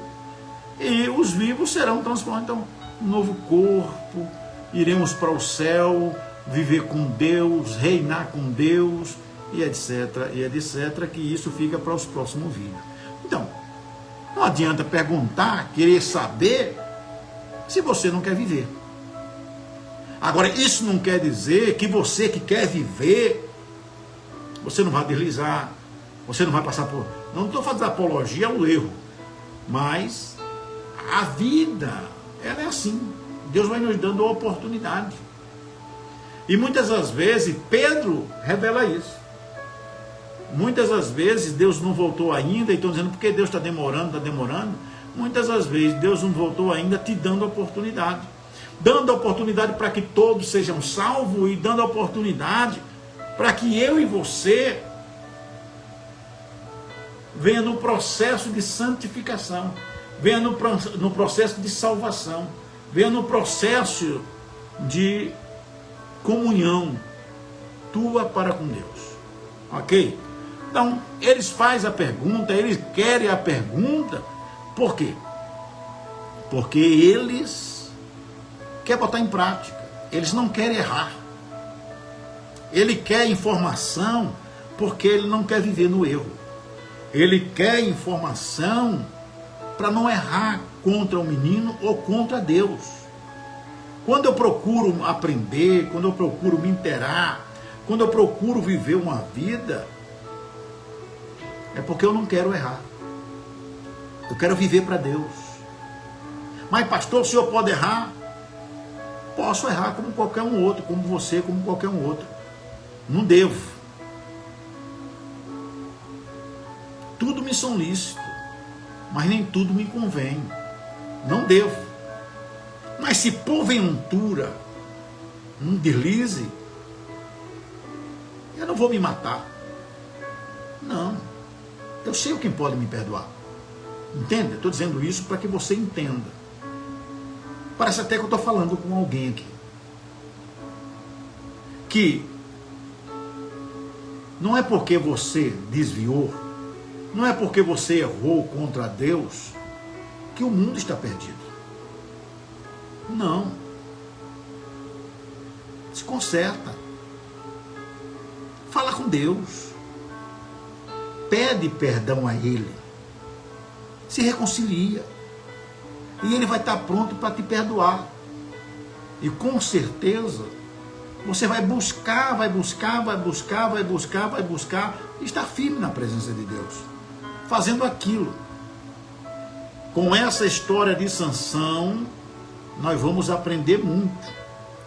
E os vivos serão transformados. Então, um novo corpo, iremos para o céu, viver com Deus, reinar com Deus, e etc, que isso fica para os próximos vídeos. Então, não adianta perguntar, querer saber, se você não quer viver. Agora, isso não quer dizer que você que quer viver, você não vai deslizar, você não vai passar por... Não estou fazendo apologia ao erro, mas a vida, ela é assim. Deus vai nos dando a oportunidade. E muitas das vezes, Pedro revela isso. Muitas das vezes, Deus não voltou ainda, e estão dizendo, porque Deus está demorando. Muitas das vezes, Deus não voltou ainda, te dando a oportunidade. Dando a oportunidade para que todos sejam salvos, e dando a oportunidade para que eu e você venha no processo de santificação, venha no processo de salvação, venha no processo de comunhão tua para com Deus. Ok? Então, eles fazem a pergunta, eles querem a pergunta, por quê? Porque eles querem botar em prática, eles não querem errar. Ele quer informação porque ele não quer viver no erro. Ele quer informação para não errar contra o menino ou contra Deus. Quando eu procuro aprender, quando eu procuro me inteirar, quando eu procuro viver uma vida, é porque eu não quero errar. Eu quero viver para Deus. Mas pastor, o senhor pode errar? Posso errar como qualquer um outro, como você, como qualquer um outro. Não devo. Tudo me são lícito, mas nem tudo me convém. Não devo. Mas se porventura um deslize, eu não vou me matar. Não. Eu sei quem pode me perdoar. Entende? Estou dizendo isso para que você entenda. Parece até que eu estou falando com alguém aqui. Que não é porque você desviou, não é porque você errou contra Deus, que o mundo está perdido. Não. Se conserta. Fala com Deus. Pede perdão a Ele. Se reconcilia. E Ele vai estar pronto para te perdoar. E com certeza, Você vai buscar, vai buscar, vai buscar, vai buscar, vai buscar, e estar firme na presença de Deus, fazendo aquilo. Com essa história de Sansão, nós vamos aprender muito.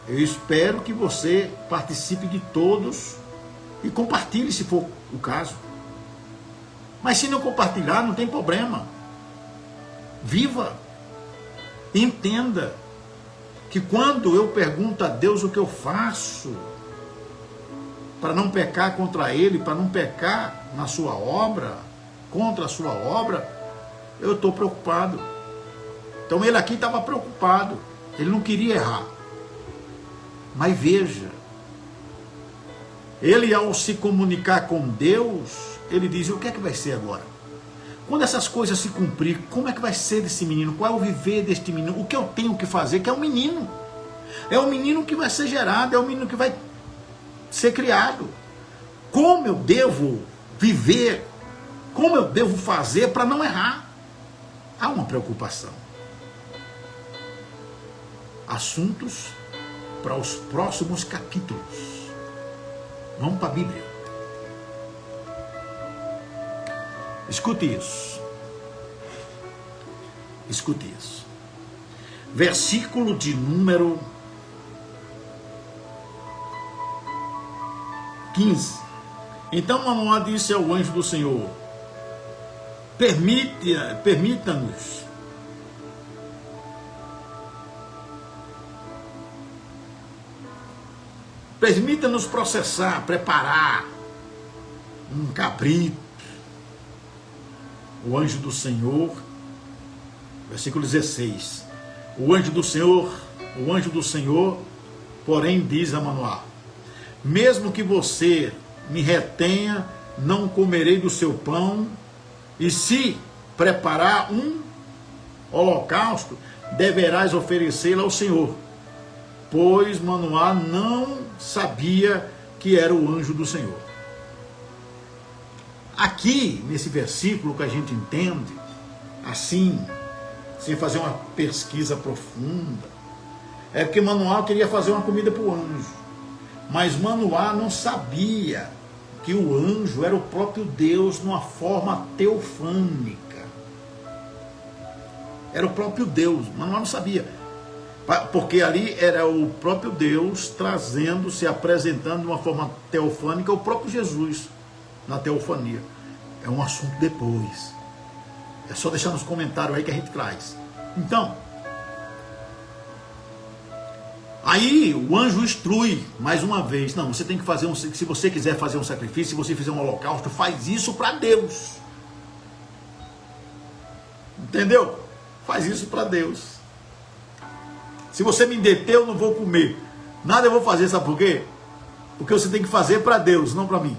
Eu espero que você participe de todos e compartilhe se for o caso. Mas se não compartilhar, não tem problema. Viva. Entenda que quando eu pergunto a Deus o que eu faço para não pecar contra Ele, para não pecar na sua obra, contra a sua obra, eu estou preocupado. Então ele aqui estava preocupado, ele não queria errar. Mas veja, ele ao se comunicar com Deus, ele diz, o que é que vai ser agora? Quando essas coisas se cumprir, como é que vai ser desse menino? Qual é o viver deste menino? O que eu tenho que fazer? Que é um menino. É o menino que vai ser gerado, é o menino que vai ser criado. Como eu devo viver? Como eu devo fazer para não errar? Há uma preocupação. Assuntos para os próximos capítulos. Vamos para a Bíblia. Escute isso. Escute isso. Versículo de número 15. Então Manoá disse ao anjo do Senhor, permita-nos processar, preparar um cabrito. O anjo do Senhor, versículo 16, o anjo do Senhor, porém diz a Manoá, mesmo que você me retenha, não comerei do seu pão, e se preparar um holocausto, deverás oferecê-lo ao Senhor, pois Manoá não sabia que era o anjo do Senhor. Aqui, nesse versículo que a gente entende, assim, sem fazer uma pesquisa profunda, é porque Manoá queria fazer uma comida para o anjo, mas Manoá não sabia que o anjo era o próprio Deus numa forma teofânica. Era o próprio Deus, Manoá não sabia, porque ali era o próprio Deus trazendo, se apresentando de uma forma teofânica, o próprio Jesus na teofania. É um assunto depois. É só deixar nos comentários aí que a gente traz. Então, aí o anjo instrui mais uma vez. Não, você tem que fazer se você quiser fazer um sacrifício, se você fizer um holocausto, faz isso para Deus. Entendeu? Faz isso para Deus. Se você me deter, eu não vou comer. Nada eu vou fazer, sabe por quê? Porque você tem que fazer para Deus, não para mim.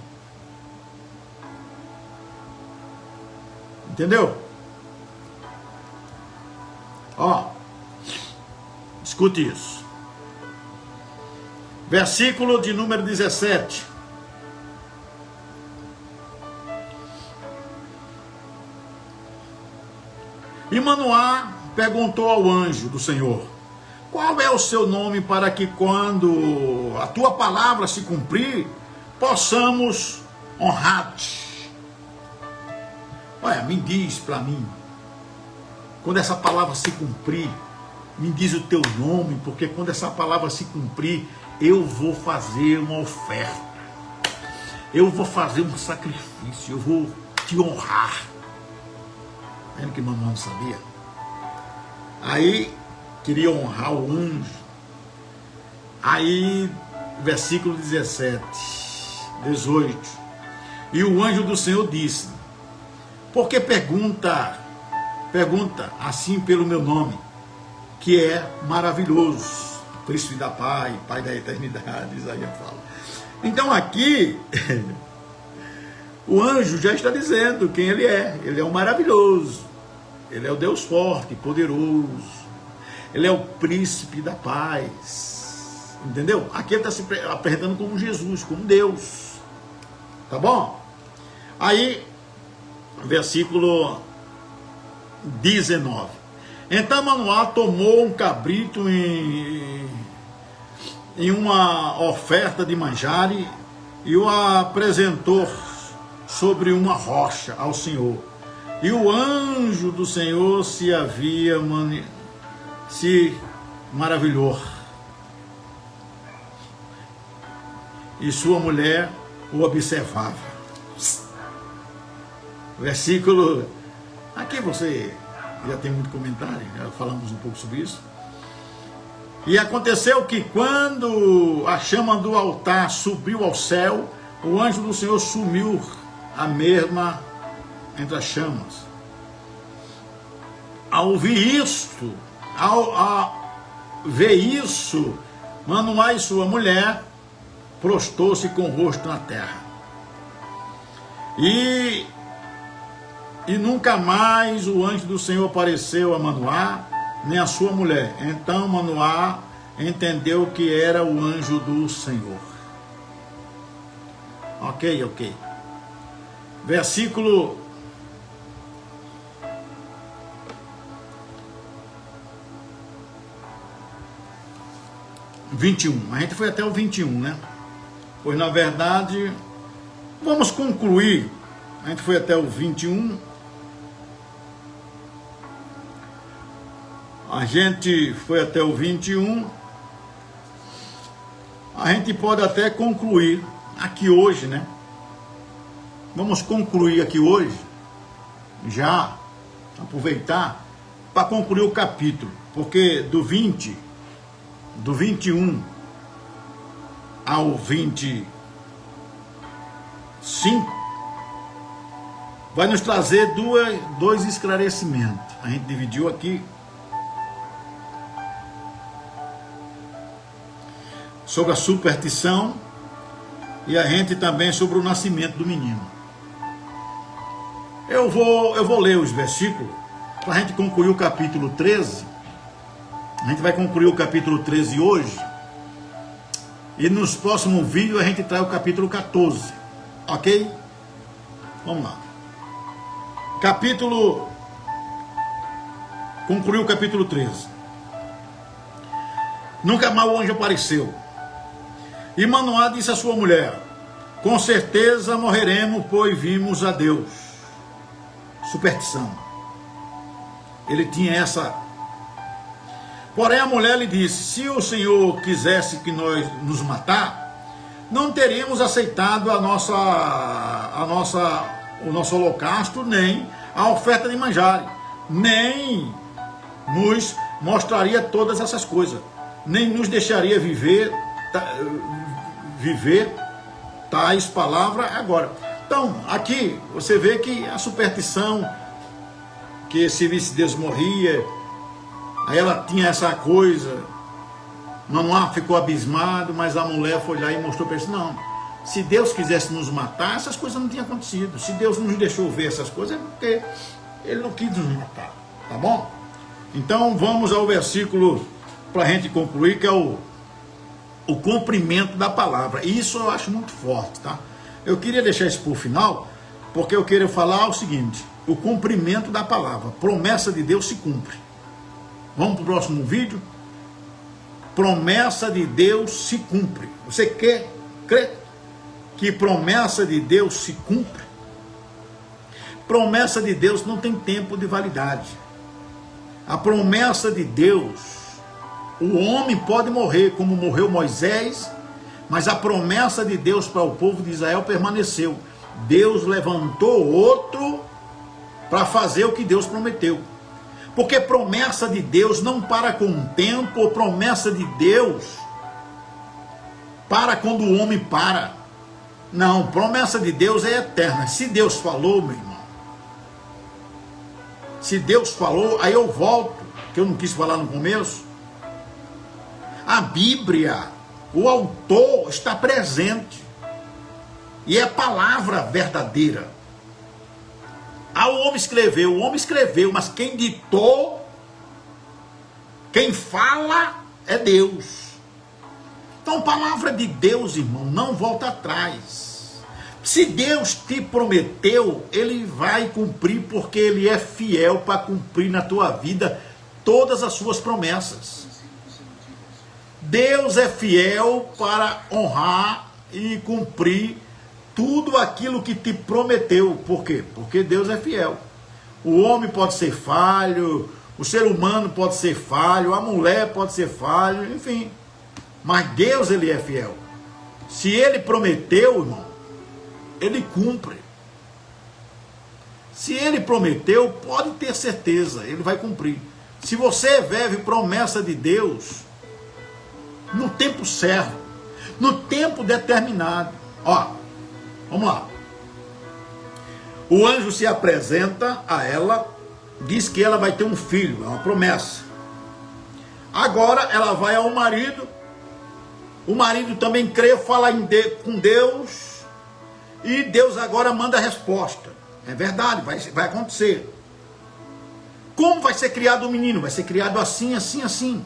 Entendeu? Ó, escute isso. Versículo de número 17. E Manoá perguntou ao anjo do Senhor, qual é o seu nome, para que quando a tua palavra se cumprir, possamos honrar-te? Olha, me diz para mim, quando essa palavra se cumprir, me diz o teu nome, porque quando essa palavra se cumprir, eu vou fazer uma oferta, eu vou fazer um sacrifício, eu vou te honrar. Vendo que Manoá não sabia? Aí, queria honrar o anjo. Aí, versículo 17, 18. E o anjo do Senhor disse, por que pergunta assim pelo meu nome, que é maravilhoso, príncipe da paz, pai da eternidade, Isaías fala. Então aqui, o anjo já está dizendo quem ele é o maravilhoso, ele é o Deus forte, poderoso, ele é o príncipe da paz, entendeu? Aqui ele está se apresentando como Jesus, como Deus, tá bom? Aí, versículo 19. Então Manoá tomou um cabrito em uma oferta de manjare e o apresentou sobre uma rocha ao Senhor. E o anjo do Senhor se maravilhou. E sua mulher o observava. Versículo... Aqui você já tem muito comentário, já falamos um pouco sobre isso. E aconteceu que quando a chama do altar subiu ao céu, o anjo do Senhor sumiu a mesma entre as chamas. Ao ver isso, Manoá e sua mulher prostrou-se com o rosto na terra. E nunca mais o anjo do Senhor apareceu a Manoá, nem a sua mulher. Então Manoá entendeu que era o anjo do Senhor. Ok. Versículo 21. A gente foi até o 21, né? Pois na verdade, vamos concluir. A gente foi até o 21. A gente foi até o 21. A gente pode até concluir aqui hoje, né? Vamos concluir aqui hoje, já aproveitar para concluir o capítulo, porque do 21 ao 25 vai nos trazer dois esclarecimentos. A gente dividiu aqui sobre a superstição e a gente também sobre o nascimento do menino. Eu vou ler os versículos para a gente concluir o capítulo 13. A gente vai concluir o capítulo 13 hoje. E nos próximos vídeos a gente traz o capítulo 14. Ok? Vamos lá. Concluiu o capítulo 13. Nunca mais o anjo apareceu. E Manoá disse à sua mulher: com certeza morreremos, pois vimos a Deus. Superstição. Ele tinha essa. Porém a mulher lhe disse: se o Senhor quisesse que nós nos matar, não teríamos aceitado o nosso holocausto, nem a oferta de manjare, nem nos mostraria todas essas coisas, nem nos deixaria viver tais palavras agora. Então, aqui você vê que a superstição, que se visse Deus morria, aí ela tinha essa coisa, Manoá ficou abismado, mas a mulher foi lá e mostrou para ele: não, se Deus quisesse nos matar, essas coisas não tinham acontecido. Se Deus nos deixou ver essas coisas, é porque Ele não quis nos matar, tá bom? Então vamos ao versículo para a gente concluir, que é o cumprimento da palavra. Isso eu acho muito forte, tá? Eu queria deixar isso para o final, porque eu quero falar o seguinte: o cumprimento da palavra. Promessa de Deus se cumpre. Vamos para o próximo vídeo? Promessa de Deus se cumpre. Você crê que promessa de Deus se cumpre? Promessa de Deus não tem tempo de validade. A promessa de Deus, o homem pode morrer, como morreu Moisés, mas a promessa de Deus para o povo de Israel permaneceu. Deus levantou outro para fazer o que Deus prometeu. Porque promessa de Deus não para com o tempo, ou promessa de Deus para quando o homem para. Não, promessa de Deus é eterna. Se Deus falou, meu irmão, se Deus falou, aí eu volto, que eu não quis falar no começo. A Bíblia, o autor está presente, e é palavra verdadeira. O homem escreveu, mas quem ditou, quem fala é Deus. Então, palavra de Deus, irmão, não volta atrás. Se Deus te prometeu, Ele vai cumprir, porque Ele é fiel para cumprir na tua vida todas as suas promessas. Deus é fiel para honrar e cumprir tudo aquilo que te prometeu. Por quê? Porque Deus é fiel. O homem pode ser falho, o ser humano pode ser falho, a mulher pode ser falho, enfim. Mas Deus, ele é fiel. Se ele prometeu, irmão, ele cumpre. Se ele prometeu, pode ter certeza, ele vai cumprir. Se você vive promessa de Deus, no tempo certo, no tempo determinado. Ó, vamos lá. O anjo se apresenta a ela, diz que ela vai ter um filho, é uma promessa. Agora ela vai ao marido, o marido também crê, fala com Deus, e Deus agora manda a resposta. É verdade, vai acontecer. Como vai ser criado o menino? Vai ser criado assim, assim, assim.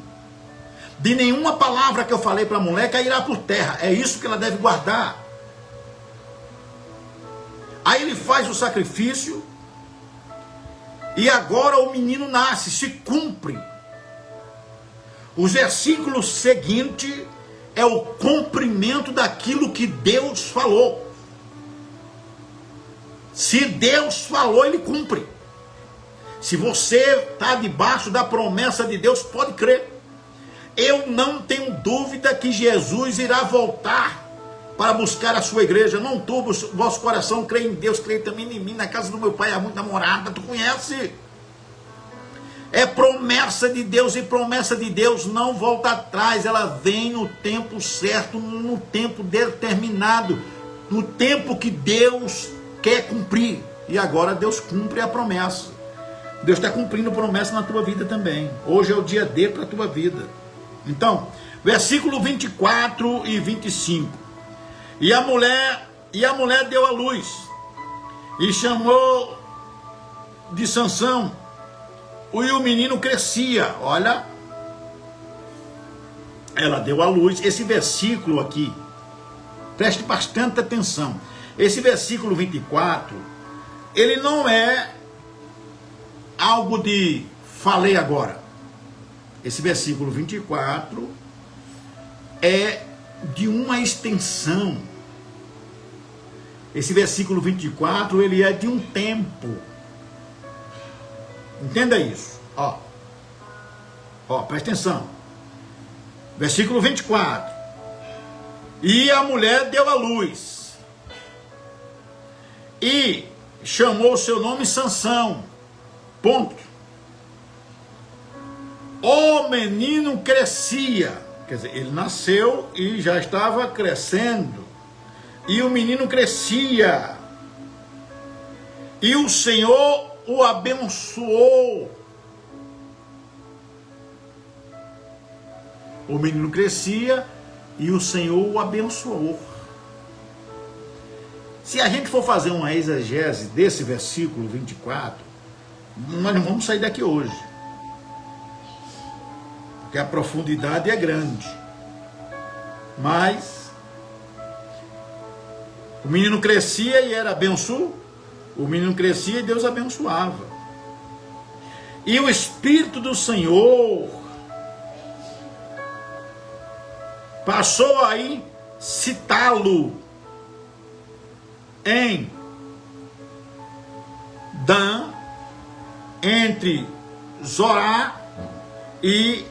De nenhuma palavra que eu falei para a mulher cairá por terra. É isso que ela deve guardar. Aí ele faz o sacrifício. E agora o menino nasce, se cumpre. Os versículos seguintes é o cumprimento daquilo que Deus falou. Se Deus falou, ele cumpre. Se você está debaixo da promessa de Deus, pode crer. Eu não tenho dúvida que Jesus irá voltar para buscar a sua igreja. Não turbe o vosso coração, creia em Deus, creia também em mim. Na casa do meu pai há muita morada, tu conhece? É promessa de Deus, e promessa de Deus não volta atrás. Ela vem no tempo certo, no tempo determinado, no tempo que Deus quer cumprir. E agora Deus cumpre a promessa. Deus está cumprindo promessa na tua vida também. Hoje é o dia D para a tua vida. Então, versículo 24 e 25. E a mulher deu à luz, e chamou de Sansão, e o menino crescia. Olha, ela deu à luz. Esse versículo aqui, preste bastante atenção. Esse versículo 24, ele não é algo de falei agora. Esse versículo 24 é de uma extensão. Esse versículo 24, ele é de um tempo. Entenda isso. Ó, presta atenção. Versículo 24. E a mulher deu à luz, e chamou o seu nome Sansão. Ponto. O menino crescia. Quer dizer, ele nasceu e já estava crescendo. E o menino crescia. E o Senhor o abençoou. O menino crescia e o Senhor o abençoou. Se a gente for fazer uma exegese desse versículo 24, nós não vamos sair daqui hoje, porque a profundidade é grande. Mas o menino crescia e era abençoado. O menino crescia e Deus abençoava. E o Espírito do Senhor passou aí citá-lo em Dan, entre Zorá e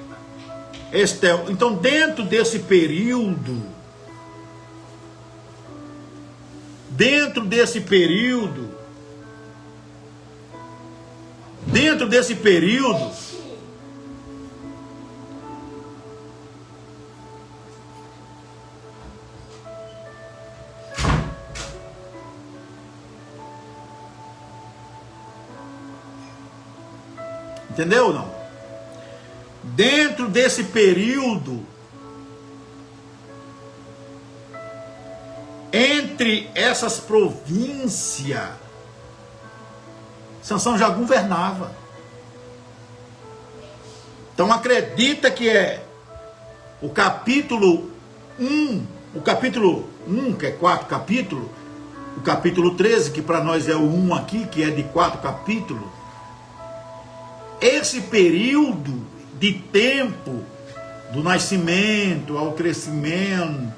Estel. Então, dentro desse período, entendeu ou não? Dentro desse período, entre essas províncias, Sansão já governava. Então acredita que é o capítulo 1, que é 4 capítulos, o capítulo 13, que para nós é o 1 aqui, que é de 4 capítulos. Esse período de tempo do nascimento ao crescimento,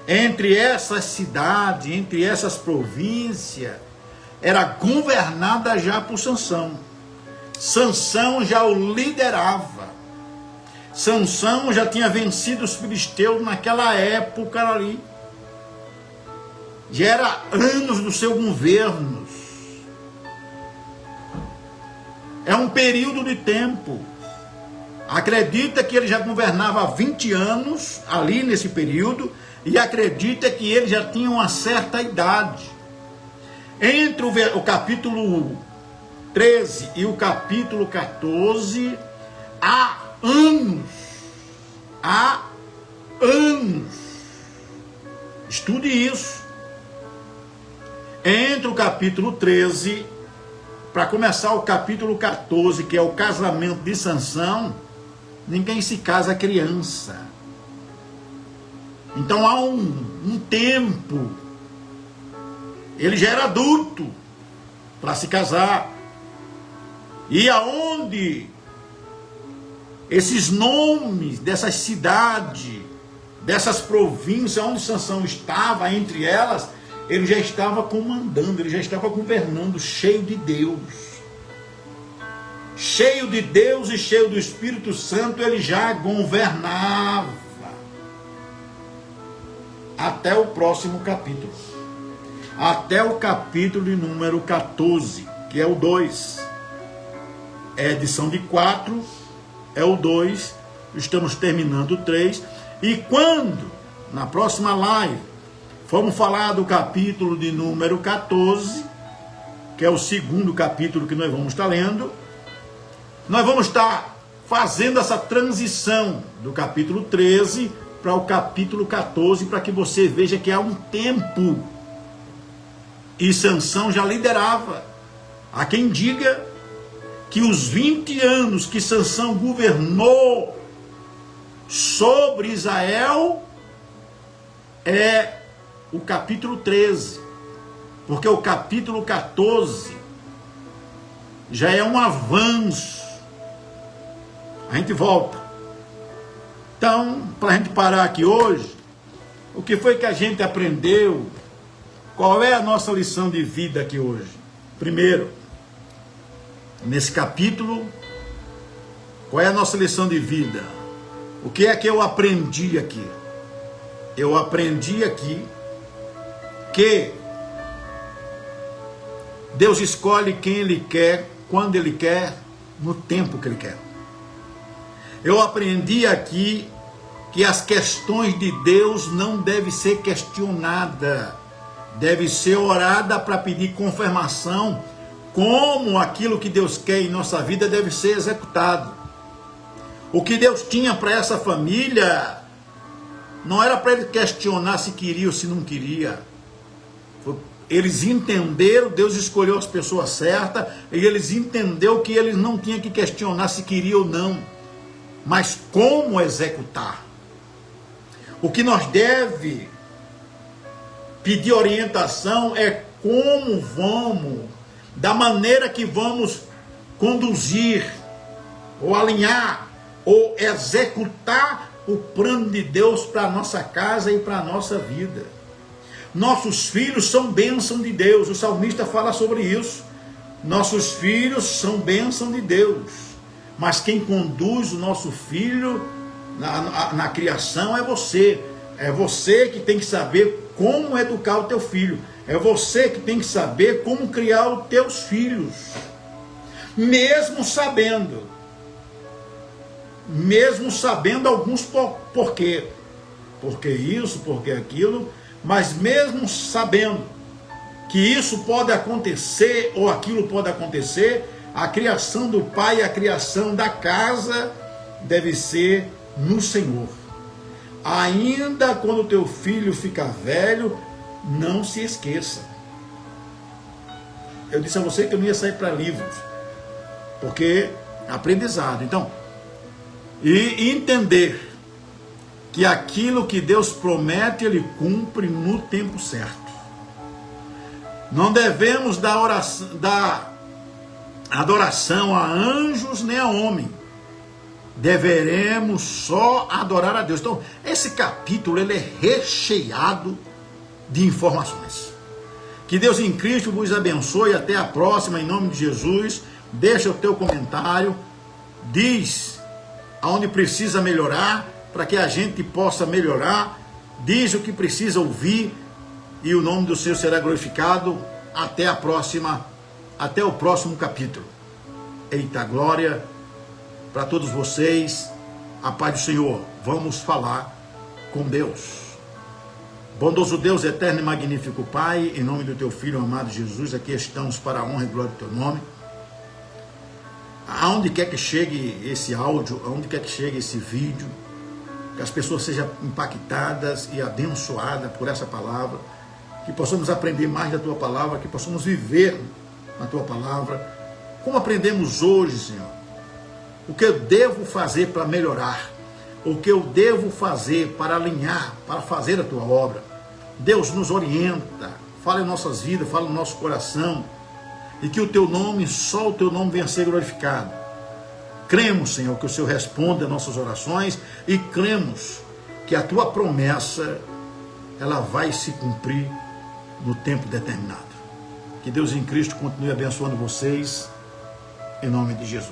entre essas cidades, entre essas províncias, era governada já por Sansão. Sansão já o liderava. Sansão já tinha vencido os filisteus naquela época ali. Já era anos do seu governo. É um período de tempo. Acredita que ele já governava há 20 anos, ali nesse período, e acredita que ele já tinha uma certa idade. Entre o capítulo 13 e o capítulo 14, há anos. Estude isso. Entre o capítulo 13, para começar o capítulo 14, que é o casamento de Sansão, ninguém se casa criança. Então há um tempo, ele já era adulto para se casar. E aonde esses nomes dessas cidades, dessas províncias, onde Sansão estava, entre elas, ele já estava comandando, ele já estava governando, cheio de Deus. Cheio de Deus e cheio do Espírito Santo, ele já governava. Até o próximo capítulo. Até o capítulo de número 14, que é o 2. É edição de 4, é o 2. Estamos terminando o 3. E quando, na próxima live, vamos falar do capítulo de número 14, que é o segundo capítulo que nós vamos estar lendo, nós vamos estar fazendo essa transição do capítulo 13 para o capítulo 14, para que você veja que há um tempo, e Sansão já liderava. Há quem diga que os 20 anos que Sansão governou sobre Israel é o capítulo 13, porque o capítulo 14 já é um avanço. A gente volta. Então, para a gente parar aqui hoje, o que foi que a gente aprendeu? Qual é a nossa lição de vida aqui hoje? Primeiro, nesse capítulo, qual é a nossa lição de vida? O que é que eu aprendi aqui? Eu aprendi aqui que Deus escolhe quem Ele quer, quando Ele quer, no tempo que Ele quer. Eu aprendi aqui que as questões de Deus não devem ser questionadas, deve ser orada para pedir confirmação, como aquilo que Deus quer em nossa vida deve ser executado. O que Deus tinha para essa família não era para ele questionar se queria ou se não queria. Eles entenderam, Deus escolheu as pessoas certas, e eles entenderam que eles não tinham que questionar se queria ou não, mas como executar. O que nós deve pedir orientação é como vamos, da maneira que vamos conduzir, ou alinhar, ou executar o plano de Deus para a nossa casa e para a nossa vida. Nossos filhos são bênção de Deus, o salmista fala sobre isso. Nossos filhos são bênção de Deus, mas quem conduz o nosso filho na criação é você. É você que tem que saber como educar o teu filho. É você que tem que saber como criar os teus filhos. Mesmo sabendo alguns porquê. Porque isso, porque aquilo. Mas mesmo sabendo que isso pode acontecer ou aquilo pode acontecer, a criação do pai e a criação da casa deve ser no Senhor. Ainda quando o teu filho ficar velho, não se esqueça. Eu disse a você que eu não ia sair para livros, porque é aprendizado. Então, e entender que aquilo que Deus promete, Ele cumpre no tempo certo. Não devemos dar adoração a anjos nem a homem, deveremos só adorar a Deus. Então, esse capítulo ele é recheado de informações. Que Deus em Cristo vos abençoe. Até a próxima, em nome de Jesus. Deixa o teu comentário, diz aonde precisa melhorar, para que a gente possa melhorar, diz o que precisa ouvir, e o nome do Senhor será glorificado. Até a próxima, até o próximo capítulo. Eita glória para todos vocês, a paz do Senhor. Vamos falar com Deus. Bondoso Deus, eterno e magnífico Pai, em nome do teu Filho amado Jesus, aqui estamos para a honra e glória do teu nome. Aonde quer que chegue esse áudio, aonde quer que chegue esse vídeo, que as pessoas sejam impactadas e abençoadas por essa palavra, que possamos aprender mais da tua palavra, que possamos viver na tua palavra, como aprendemos hoje, Senhor. O que eu devo fazer para melhorar, o que eu devo fazer para alinhar, para fazer a tua obra. Deus nos orienta, fala em nossas vidas, fala no nosso coração, e que o teu nome, só o teu nome venha a ser glorificado. Cremos, Senhor, que o Senhor responda às nossas orações, e cremos que a tua promessa, ela vai se cumprir no tempo determinado. Que Deus em Cristo continue abençoando vocês, em nome de Jesus.